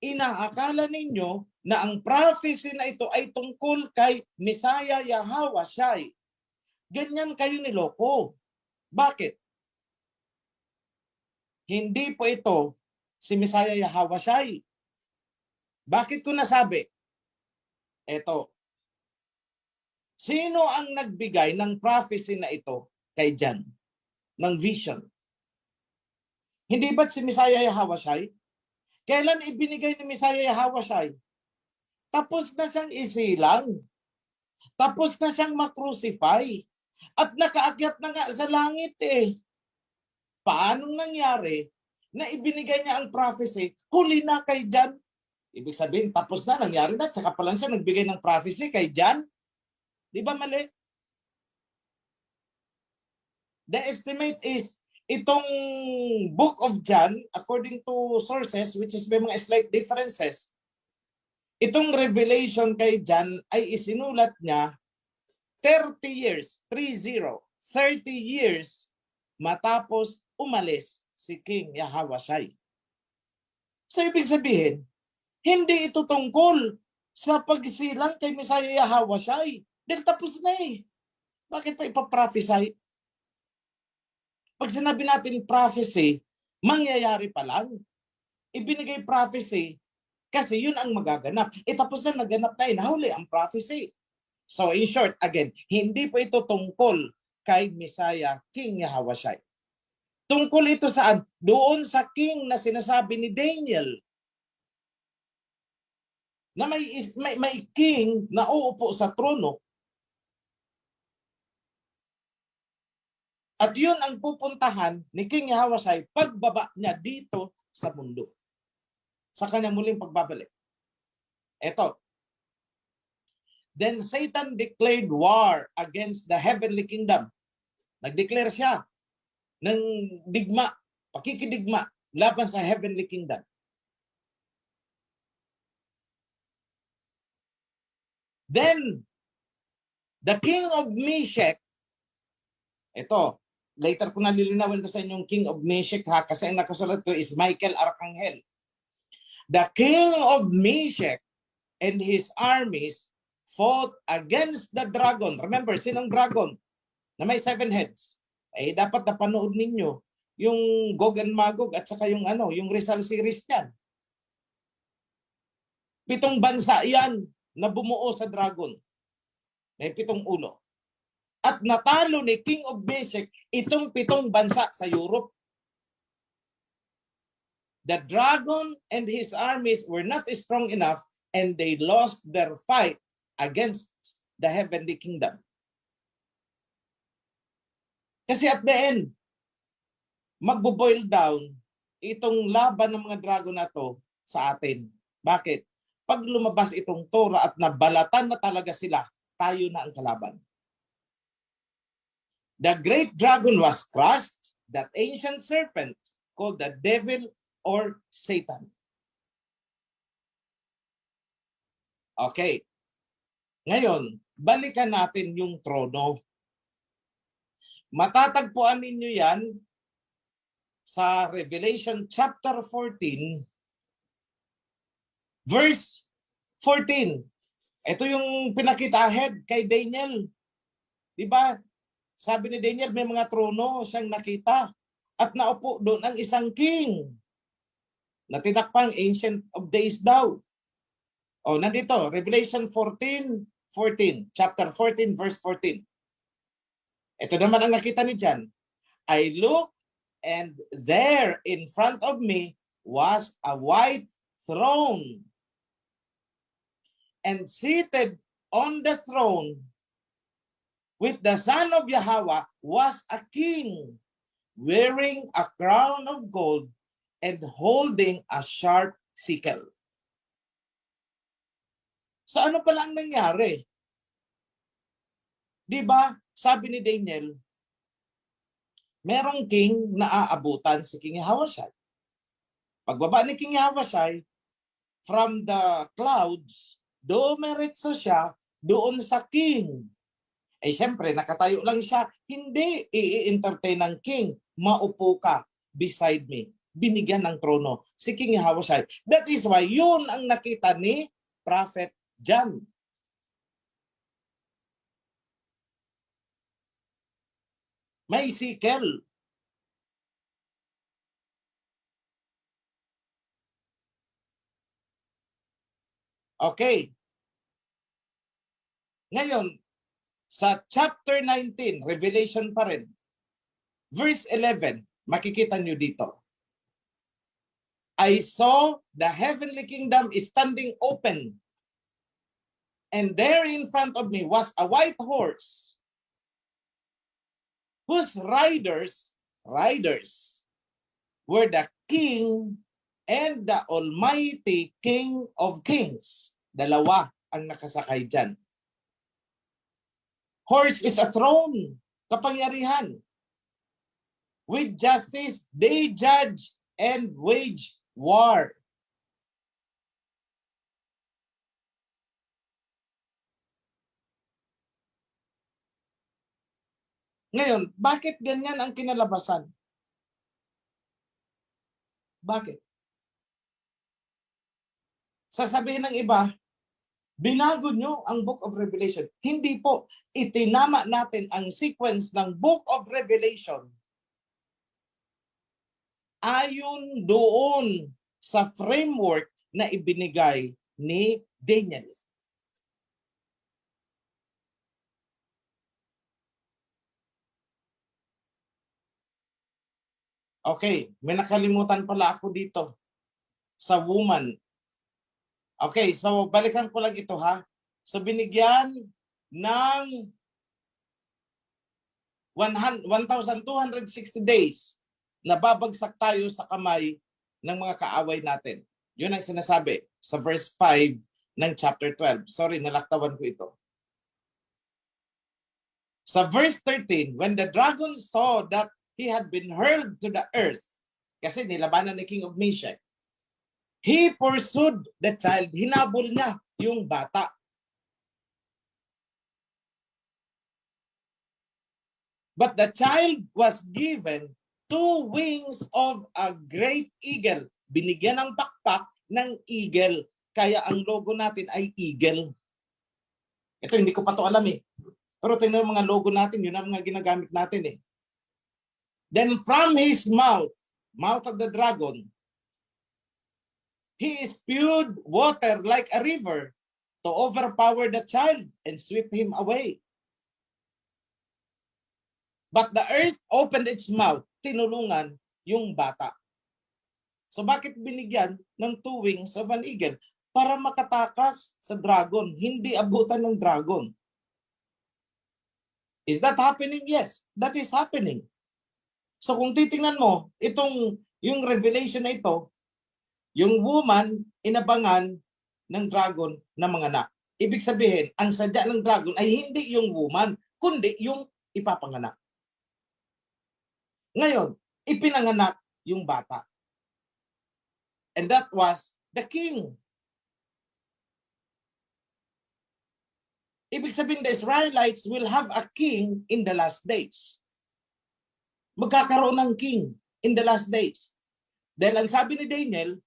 inaakala ninyo na ang prophecy na ito ay tungkol kay Messiah Yahawashi. Ganyan kayo niloko. Bakit? Hindi po ito si Messiah Yahawashi. Bakit ko nasabi? Eto. Sino ang nagbigay ng prophecy na ito kay John? Ng vision? Hindi ba't si Messiah Yahawashi? Kailan ibinigay ni Messiah Yahawashi? Tapos na siyang isilang. Tapos na siyang makrucify. At nakaakyat na nga sa langit eh. Paanong nangyari na ibinigay niya ang prophecy, huli na kay John? Ibig sabihin, tapos na, nangyari na, tsaka pa lang siya nagbigay ng prophecy kay John? Di ba mali? The estimate is, itong Book of John, according to sources, which is may mga slight differences, itong revelation kay John ay isinulat niya 30 years, 30 years matapos umalis si King Yahawashi. So ibig sabihin, hindi ito tungkol sa pagsilang kay Messiah Yahawashi. Dahil tapos na eh. Bakit pa ipaprophesy? Pag sinabi natin prophecy, mangyayari pa lang. Ibinigay prophecy kasi yun ang magaganap. Tapos na, naganap na, nahuli ang prophecy. So in short, again, hindi po ito tungkol kay Messiah, King Yahawashi. Tungkol ito saan? Doon sa king na sinasabi ni Daniel na may king na uupo sa trono. At yun ang pupuntahan ni King Yahushua pagbaba niya dito sa mundo. Sa kanyang muling pagbabalik. Eto. Then Satan declared war against the heavenly kingdom. Nag-declare siya ng digma, pakikidigma laban sa heavenly kingdom. Then, the king of Meshech, ito, later ko nalilinawin ko sa inyong king of Meshech ha, kasi ang nakasulat to is Michael Arcangel. The king of Meshech and his armies fought against the dragon. Remember, sinong dragon? Na may 7 heads. Eh, dapat napanood ninyo yung Gog and Magog at saka yung yung Rizal series yan. 7 bansa yan na bumuo sa dragon. May 7 ulo. At natalo ni King of Meshech itong 7 bansa sa Europe. The dragon and his armies were not strong enough and they lost their fight against the heavenly kingdom. Kasi at the end, magbo-boil down itong laban ng mga dragon na to sa atin. Bakit? Pag lumabas itong Torah at nabalatan na talaga sila, tayo na ang kalaban. The great dragon was crushed, that ancient serpent called the devil or Satan. Okay. Ngayon, balikan natin yung trono. Matatagpuan ninyo yan sa Revelation chapter 14, verse 14. Ito yung pinakita ahead kay Daniel. Diba? Sabi ni Daniel, may mga trono siyang nakita. At naupo doon ang isang king na tinakpang Ancient of Days daw. O, nandito, Revelation 14, chapter 14, verse 14. Ito naman ang nakita ni John. I looked, and there in front of me was a white throne. And seated on the throne with the son of Yahweh was a king wearing a crown of gold and holding a sharp sickle. So ano pala ang nangyari? Di ba, sabi ni Daniel, merong king na aabutan si King Yahushua. Pagbaba ni King Yahushua, from the clouds, dumiretso siya doon sa king. Eh syempre, nakatayo lang siya. Hindi i-entertain ng king. Maupo ka beside me. Binigyan ng trono si King Yahushua. That is why yun ang nakita ni Prophet John. May sickle. Okay. Ngayon, sa chapter 19, Revelation pa rin, verse 11, makikita nyo dito. I saw the heavenly kingdom is standing open, and there in front of me was a white horse, whose riders were the king and the almighty King of Kings. Dalawa ang nakasakay dyan. Horse is a throne, kapangyarihan. With justice, they judge and wage war. Ngayon, bakit ganyan ang kinalabasan? Bakit? Sasabihin ng iba, binago nyo ang Book of Revelation. Hindi po. Itinama natin ang sequence ng Book of Revelation ayon doon sa framework na ibinigay ni Daniel. Okay, may nakalimutan pala ako dito sa woman. Okay, so balikan ko lang ito ha. So binigyan ng 1,260 days na babagsak tayo sa kamay ng mga kaaway natin. Yun ang sinasabi sa verse 5 ng chapter 12. Sorry, nalaktawan ko ito. Sa verse 13, when the dragon saw that he had been hurled to the earth, kasi nilabanan ni King of Meshach, he pursued the child. Hinabol niya yung bata. But the child was given 2 wings of a great eagle. Binigyan ng pakpak ng eagle. Kaya ang logo natin ay eagle. Ito, hindi ko pa ito alam eh. Pero tingnan mga logo natin, yun ang mga ginagamit natin eh. Then from his mouth of the dragon, he spewed water like a river to overpower the child and sweep him away. But the earth opened its mouth, tinulungan yung bata. So bakit binigyan ng 2 wings of an eagle? Para makatakas sa dragon, hindi abutan ng dragon. Is that happening? Yes, that is happening. So kung titingnan mo, yung revelation na ito, yung woman inabangan ng dragon na manganak. Ibig sabihin, ang sadya ng dragon ay hindi yung woman, kundi yung ipapanganak. Ngayon, ipinanganak yung bata. And that was the king. Ibig sabihin, the Israelites will have a king in the last days. Magkakaroon ng king in the last days. Dahil ang sabi ni Daniel,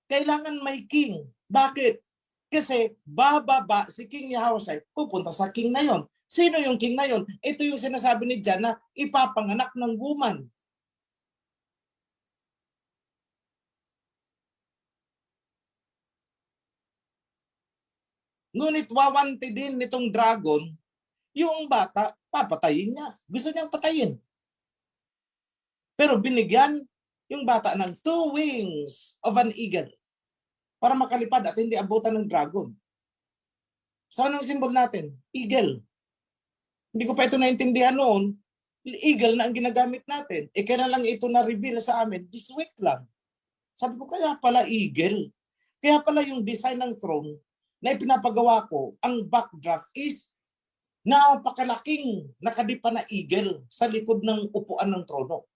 kailangan may king. Bakit? Kasi bababa si King Yahushua, pupunta sa king na yon. Sino yung king na yon? Ito yung sinasabi ni John na ipapanganak ng woman. Ngunit wawanti din nitong dragon, yung bata, papatayin niya. Gusto niyang patayin. Pero binigyan yung bata ng 2 wings of an eagle para makalipad at hindi abutan ng dragon. So anong symbol natin? Eagle. Hindi ko pa ito naintindihan noon. Eagle na ang ginagamit natin. Kailan lang ito na-reveal sa amin? This week lang. Sabi ko, kaya pala eagle. Kaya pala yung design ng throne na ipinapagawa ko, ang backdrop is napakalaking nakadipa na eagle sa likod ng upuan ng trono.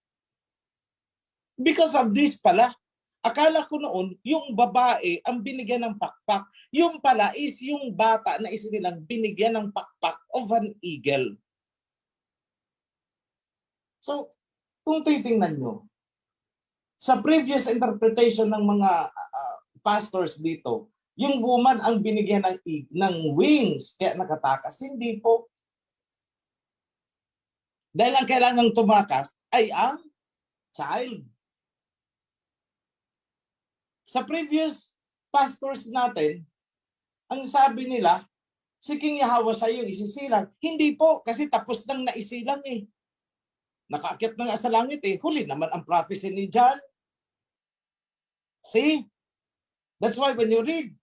Because of this pala, akala ko noon, yung babae ang binigyan ng pakpak. Yung pala is yung bata na isinilang binigyan ng pakpak of an eagle. So, kung titingnan nyo, sa previous interpretation ng mga pastors dito, yung woman ang binigyan ng wings, kaya nakatakas. Hindi po. Dahil ang kailangang tumakas ay ang child. Sa previous pastors natin, ang sabi nila, si King Yahushua yung isisilang. Hindi po, kasi tapos nang naisilang eh. Nakaakyat na nga sa langit eh. Huli naman ang prophecy ni John. See? That's why when you read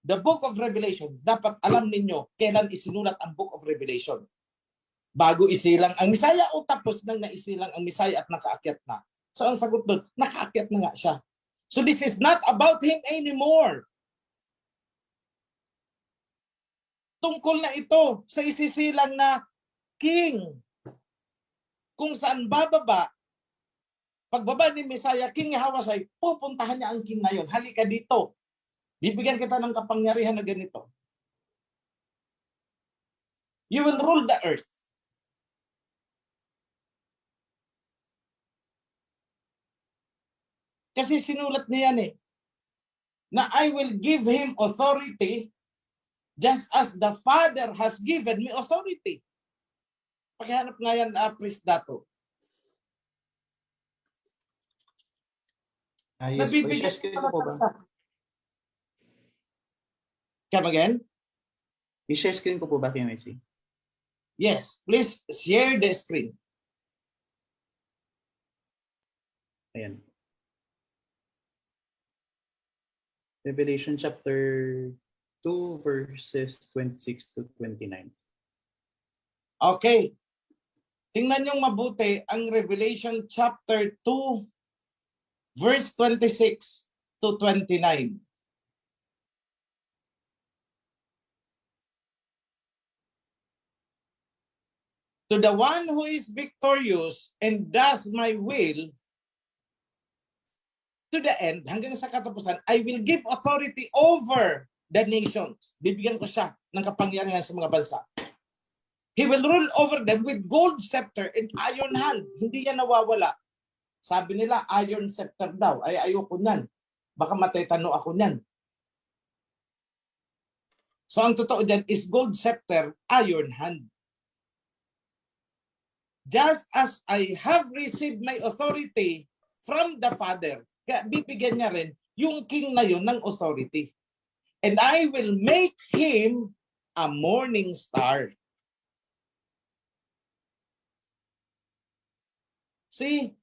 the book of Revelation, dapat alam ninyo kailan isinulat ang book of Revelation. Bago isilang ang Misaya o tapos nang naisilang ang Misaya at nakaakyat na. So ang sagot doon, nakaakyat na nga siya. So this is not about him anymore. Tungkol na ito sa isisilang na king. Kung saan bababa, pagbaba ni Messiah, King Yahushua, pupuntahan niya ang king na yon. Halika dito. Bibigyan kita ng kapangyarihan na ganito. You will rule the earth. Kasi sinulat niya yan eh, na I will give him authority just as the Father has given me authority. Pakihanap nga yan, please, Dato. Yes po. I-share screen ko po ba? Come again? I-share screen ko po ba, Kuya Messi? Yes, please share the screen. Ayan. Revelation chapter 2 verses 26 to 29. Okay. Tingnan niyong mabuti ang Revelation chapter 2 verse 26 to 29. To the one who is victorious and does my will to the end, hanggang sa katapusan, I will give authority over the nations. Bibigyan ko siya ng kapangyarihan sa mga bansa. He will rule over them with gold scepter and iron hand. Hindi yan nawawala. Sabi nila, iron scepter daw. Ay, ayoko niyan. Baka matetano ako niyan. So ang totoo dyan is gold scepter, iron hand. Just as I have received my authority from the Father, kaya bibigyan niya rin yung king na yun ng authority. And I will make him a morning star. See?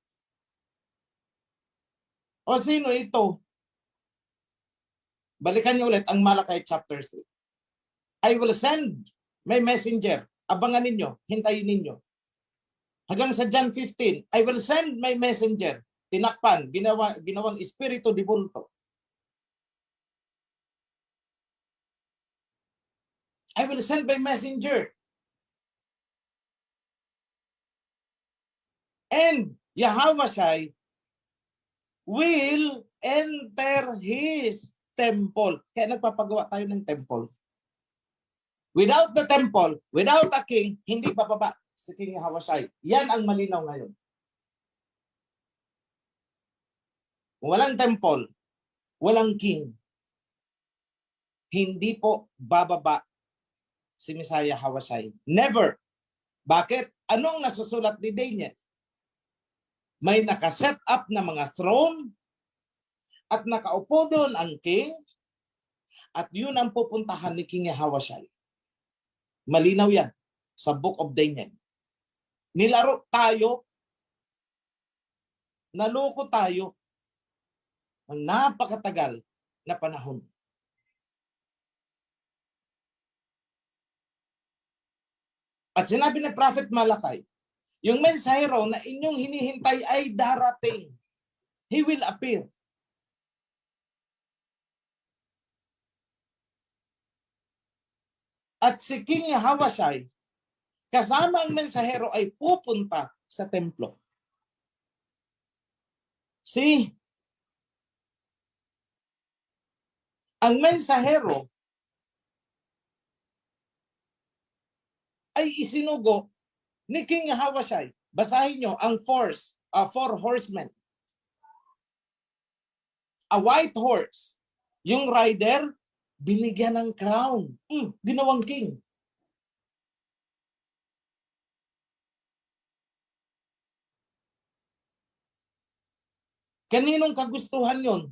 O sino ito? Balikan niyo ulit ang Malakay chapter 3. I will send my messenger. Abangan ninyo, hintayin ninyo. Hanggang sa John 15, I will send my messenger. Tinakpan, ginawang espiritu di bulto. I will send my messenger. And Yahweh will enter his temple. Kaya nagpapagawa tayo ng temple. Without the temple, without a king, hindi bababa si King Yahweh. Yan ang malinaw ngayon. Kung walang temple, walang king, hindi po bababa si Messiah Yahweh. Never. Bakit? Anong nasusulat ni Daniel? May nakaset up na mga throne at nakaupo doon ang king at yun ang pupuntahan ni King Yahweh. Malinaw yan sa Book of Daniel. Nilaro tayo, naloko tayo ng napakatagal na panahon. At sinabi ni Prophet Malakay, yung mensahero na inyong hinihintay ay darating. He will appear. At si King Yahweh, kasama ang mensahero ay pupunta sa templo. See? Ang mensahero ay isinugo ni King Yahweh. Basahin nyo ang four horsemen. A white horse. Yung rider, binigyan ng crown. Ginawang king. Kaninong kagustuhan yon?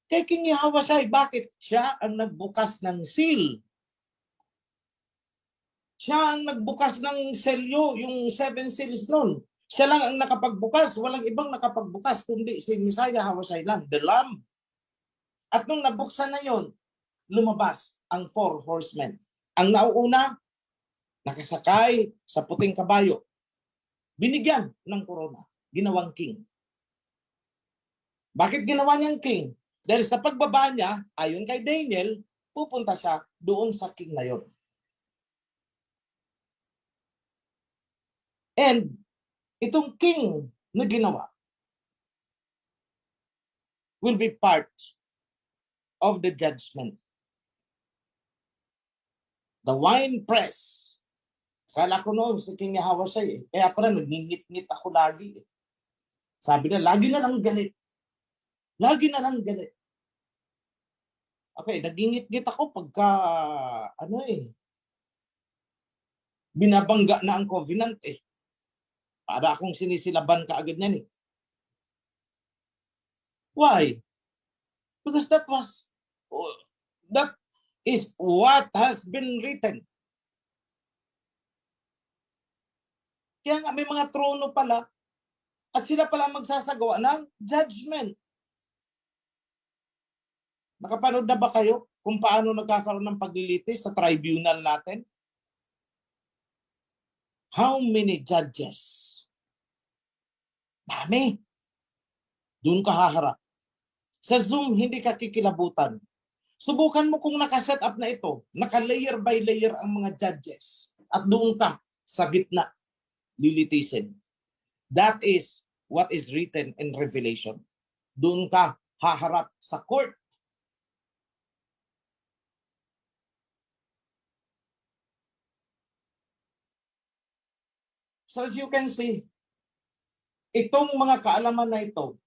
Kay King Yahweh. Bakit? Siya ang nagbukas ng seal. Siya ang nagbukas ng selyo, yung 7 seals nun. Siya lang ang nakapagbukas. Walang ibang nakapagbukas kundi si Messiah Yahweh lang, the Lamb. At nung nabuksan na yon, lumabas ang 4 horsemen. Ang nauuna, nakasakay sa puting kabayo. Binigyan ng korona. Ginawang king. Bakit ginawa niyang king? Dahil sa pagbaba niya, ayon kay Daniel, pupunta siya doon sa king na yon. And itong king na ginawa will be part of the judgment. The wine press. Kala ko noon si King Yahweh kaya pala nagingit-ngit ako lagi. Sabi na, lagi na lang galit. Lagi na lang galit. Okay, nagingit-ngit ako pagka, binabangga na ang covenant Para akong sinisilaban ka agad niyan Why? Because that is what has been written. Kaya nga may mga trono pala at sila pala magsasagawa ng judgment. Nakapanood na ba kayo kung paano nagkakaroon ng paglilitis sa tribunal natin? How many judges? Dami. Doon ka haharap. Sa Zoom, hindi ka kikilabutan. Subukan mo kung nakaset up na ito, naka-layer by layer ang mga judges, at doon ka sa gitna lilitisin. That is what is written in Revelation. Doon ka haharap sa court. So as you can see, itong mga kaalaman na ito,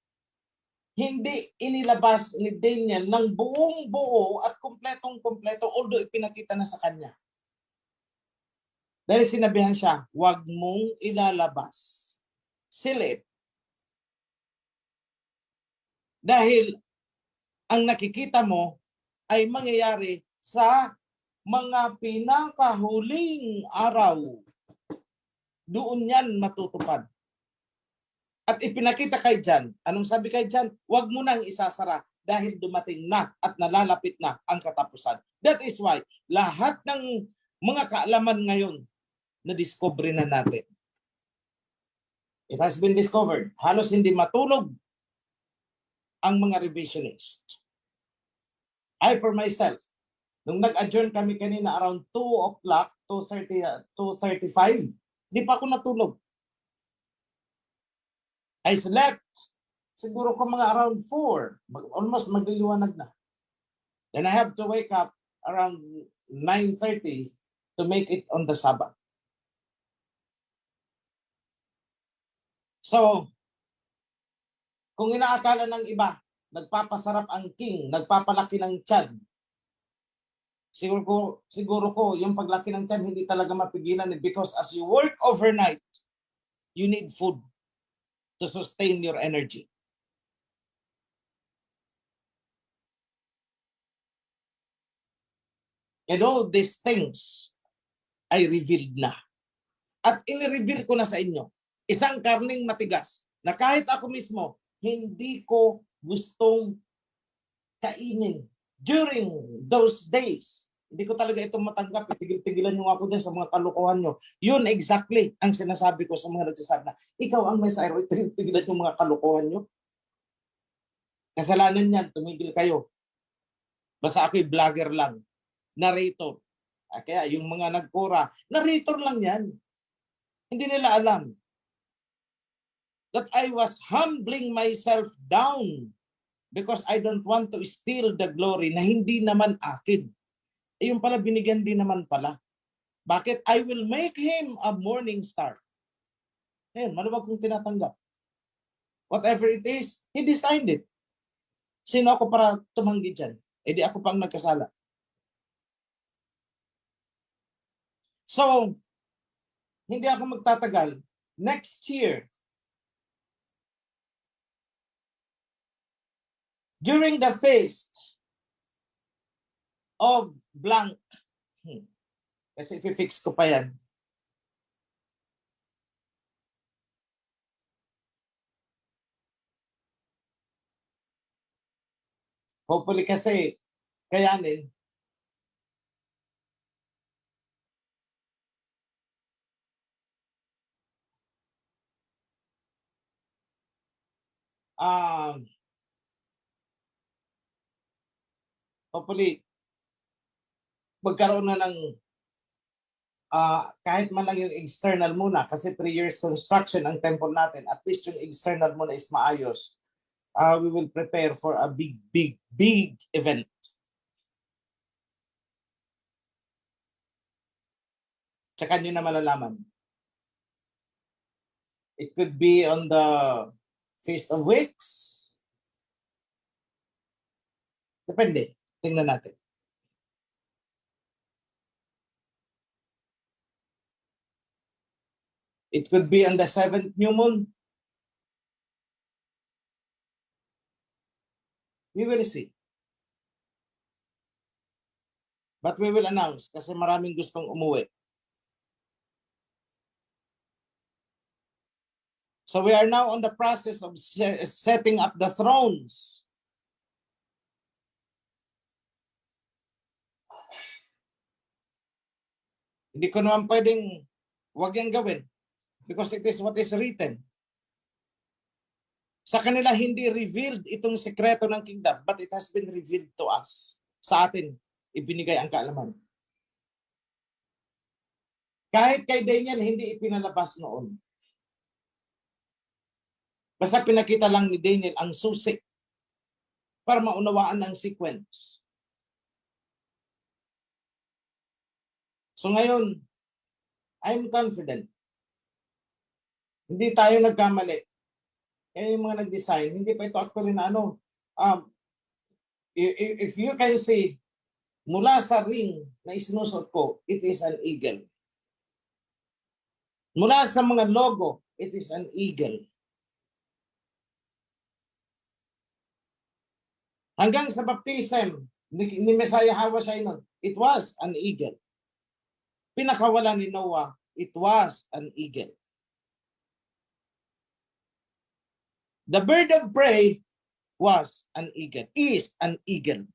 hindi inilabas ni Daniel ng buong buo at kumpletong-kumpleto, although ipinakita na sa kanya. Dahil sinabihan siya, huwag mong ilalabas. Seal it. Dahil ang nakikita mo ay mangyayari sa mga pinakahuling araw. Doon yan matutupad. At ipinakita kay John, anong sabi kay John? Huwag mo nang isasara dahil dumating na at nalalapit na ang katapusan. That is why lahat ng mga kaalaman ngayon na-discover na natin. It has been discovered. Halos hindi matulog ang mga revisionist. I for myself, nung nag-adjourn kami kanina around 2 o'clock, 2:35, di pa ako natulog. I slept siguro ko mga around 4, almost magliliwanag na. Then I have to wake up around 9:30 to make it on the Sabbath. So, kung inaakala ng iba, nagpapasarap ang king, nagpapalaki ng tiyan, siguro ko, yung paglaki ng tiyan, hindi talaga mapigilan because as you work overnight, you need food to sustain your energy. And all these things ay revealed na. At in-reveal ko na sa inyo, isang karning matigas na kahit ako mismo, hindi ko gustong kainin during those days. Hindi ko talaga ito matanggap. Tigil-tigilan nyo ako dyan sa mga kalukuhan nyo. Yun exactly ang sinasabi ko sa mga nagsasabi na, ikaw ang may Messiah, tigil-tigilan yung mga kalukuhan nyo. Kasalanan yan, tumigil kayo. Basta ako'y vlogger lang. Narrator. Kaya yung mga nagkura, narrator lang yan. Hindi nila alam that I was humbling myself down because I don't want to steal the glory na hindi naman akin. Yung pala, binigyan din naman pala. Bakit? I will make him a morning star. Ayun, maluwag kong tinatanggap. Whatever it is, he designed it. Sino ako para tumanggi dyan? Eh di ako pang nagkasala. So, hindi ako magtatagal. Next year, during the feast of blank, kasi i-fix ko pa yan. Hopefully kasi kayanin. Hopefully magkaroon na ng kahit man lang yung external muna kasi 3 years construction ang temple natin, at least yung external muna is maayos. We will prepare for a big event. Tsaka nyo na malalaman. It could be on the Feast of Weeks. Depende. Tingnan natin. It could be on the 7th new moon. We will see. But we will announce kasi maraming gustong umuwi. So we are now on the process of setting up the thrones. Hindi ko naman pwedeng wag yang gawin because it is what is written. Sa kanila hindi revealed itong sekreto ng kingdom, but it has been revealed to us. Sa atin, ibinigay ang kaalaman. Kahit kay Daniel, hindi ipinalabas noon. Basta pinakita lang ni Daniel ang susi para maunawaan ang sequence. So ngayon, I'm confident. Hindi tayo nagkamali. Kaya yung mga nag-design, hindi pa ito actually na ano. If you can see, mula sa ring na isinusot ko, it is an eagle. Mula sa mga logo, it is an eagle. Hanggang sa baptism ni Messiah Hawashainon, it was an eagle. Pinakawalan ni Noah, it was an eagle. The bird of prey was an eagle, is an eagle.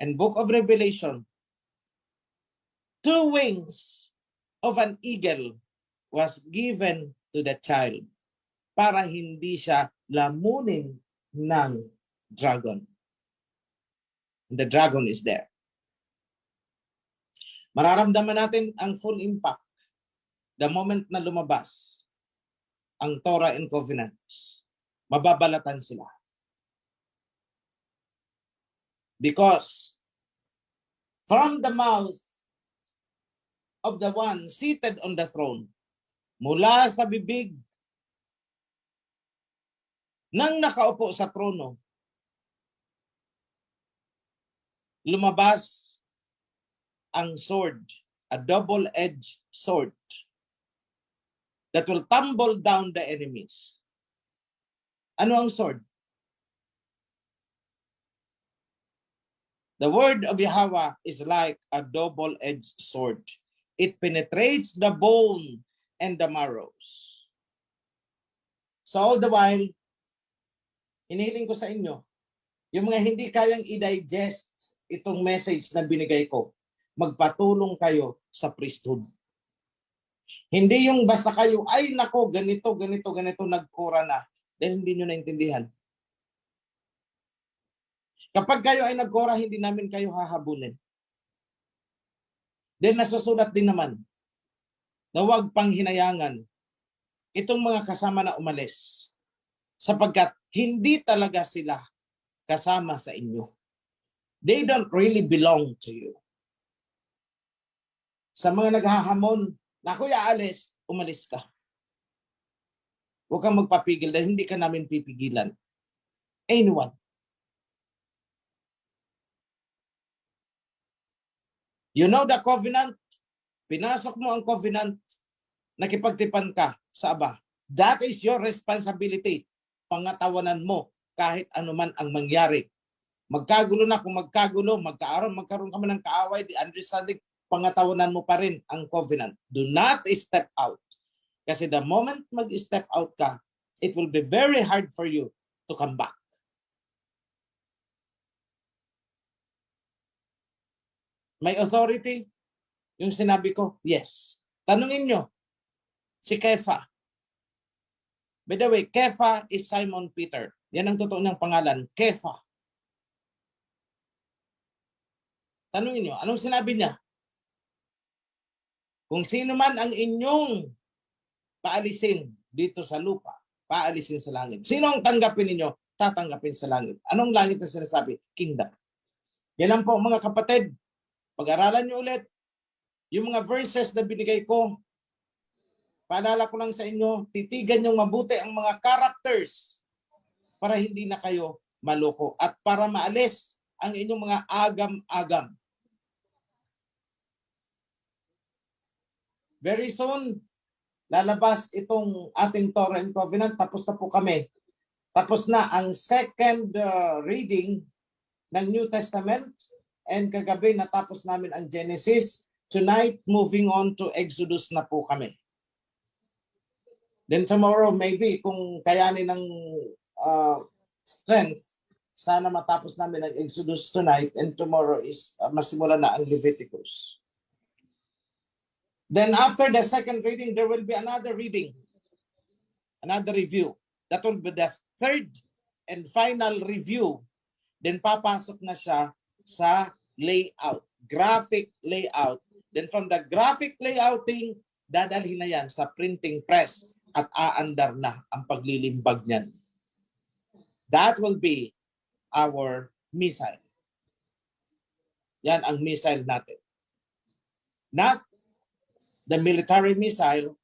And Book of Revelation, 2 wings of an eagle was given to the child para hindi siya lamunin ng dragon. The dragon is there. Mararamdaman natin ang full impact the moment na lumabas ang Torah and Covenants. Mababalatan sila. Because from the mouth of the one seated on the throne, mula sa bibig ng nakaupo sa trono, lumabas ang sword, a double-edged sword that will tumble down the enemies. Ano ang sword? The word of Yahweh is like a double-edged sword. It penetrates the bone and the marrows. So all the while, hinihiling ko sa inyo, yung mga hindi kayang i-digest itong message na binigay ko, magpatulong kayo sa priesthood. Hindi yung basta kayo, ay nako, ganito, nagkura na. Dahil hindi nyo naintindihan. Kapag kayo ay nagkura, hindi namin kayo hahabulin. Then nasusulat din naman na huwag pang hinayangan itong mga kasama na umalis sapagkat hindi talaga sila kasama sa inyo. They don't really belong to you. Sa mga naghahamon, naku, aalis, umalis ka. Huwag kang magpapigil dahil hindi ka namin pipigilan. Anyone. You know the covenant? Pinasok mo ang covenant, nakipagtipan ka sa Aba. That is your responsibility. Pangatawanan mo kahit anuman ang mangyari. Magkagulo na, kung magkagulo, magkaroon ka man ng kaaway, the understanding, pangatawanan mo pa rin ang covenant. Do not step out. Kasi the moment mag-step out ka, it will be very hard for you to come back. May authority? Yung sinabi ko, yes. Tanungin nyo, si Kefa. By the way, Kefa is Simon Peter. Yan ang totoo niyang pangalan, Kefa. Tanungin nyo, anong sinabi niya? Kung sino man ang inyong paalisin dito sa lupa, paalisin sa langit. Sino ang tanggapin ninyo? Tatanggapin sa langit. Anong langit na sinasabi? Kingdom. Yan lang po mga kapatid. Pag-aralan nyo ulit yung mga verses na binigay ko. Paalala ko lang sa inyo, titigan nyo mabuti ang mga characters para hindi na kayo maloko at para maalis ang inyong mga agam-agam. Very soon, lalabas itong ating Torah and Covenant. Tapos na po kami. Tapos na ang second reading ng New Testament. And kagabi natapos namin ang Genesis. Tonight, moving on to Exodus na po kami. Then tomorrow, maybe kung kayanin ng strength, sana matapos namin ang Exodus tonight and tomorrow is masimula na ang Leviticus. Then after the second reading, there will be another reading, another review. That will be the third and final review. Then papasok na siya sa layout, graphic layout. Then from the graphic layouting, dadalhin na yan sa printing press at aandar na ang paglilimbag niyan. That will be our missile. Yan ang missile natin. Not the military missile,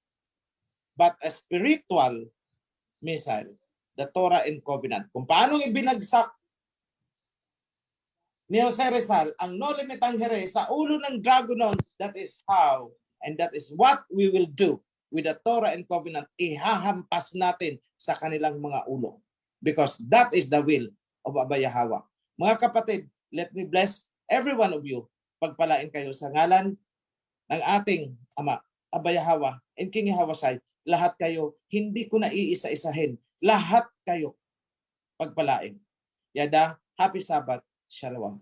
but a spiritual missile, the Torah and Covenant. Kung paano ibinagsak ni Jose Rizal ang no limit tangere sa ulo ng dragonon, that is how and that is what we will do with the Torah and Covenant. Ihahampas natin sa kanilang mga ulo. Because that is the will of Abba Yahweh. Mga kapatid, let me bless every one of you. Pagpalain kayo sa ngalan ng ating Ama, Abba Yahweh, and King Yahweh. Lahat kayo, hindi ko na iisa-isahin. Lahat kayo pagpalain. Yada, happy Sabbath. Shalom.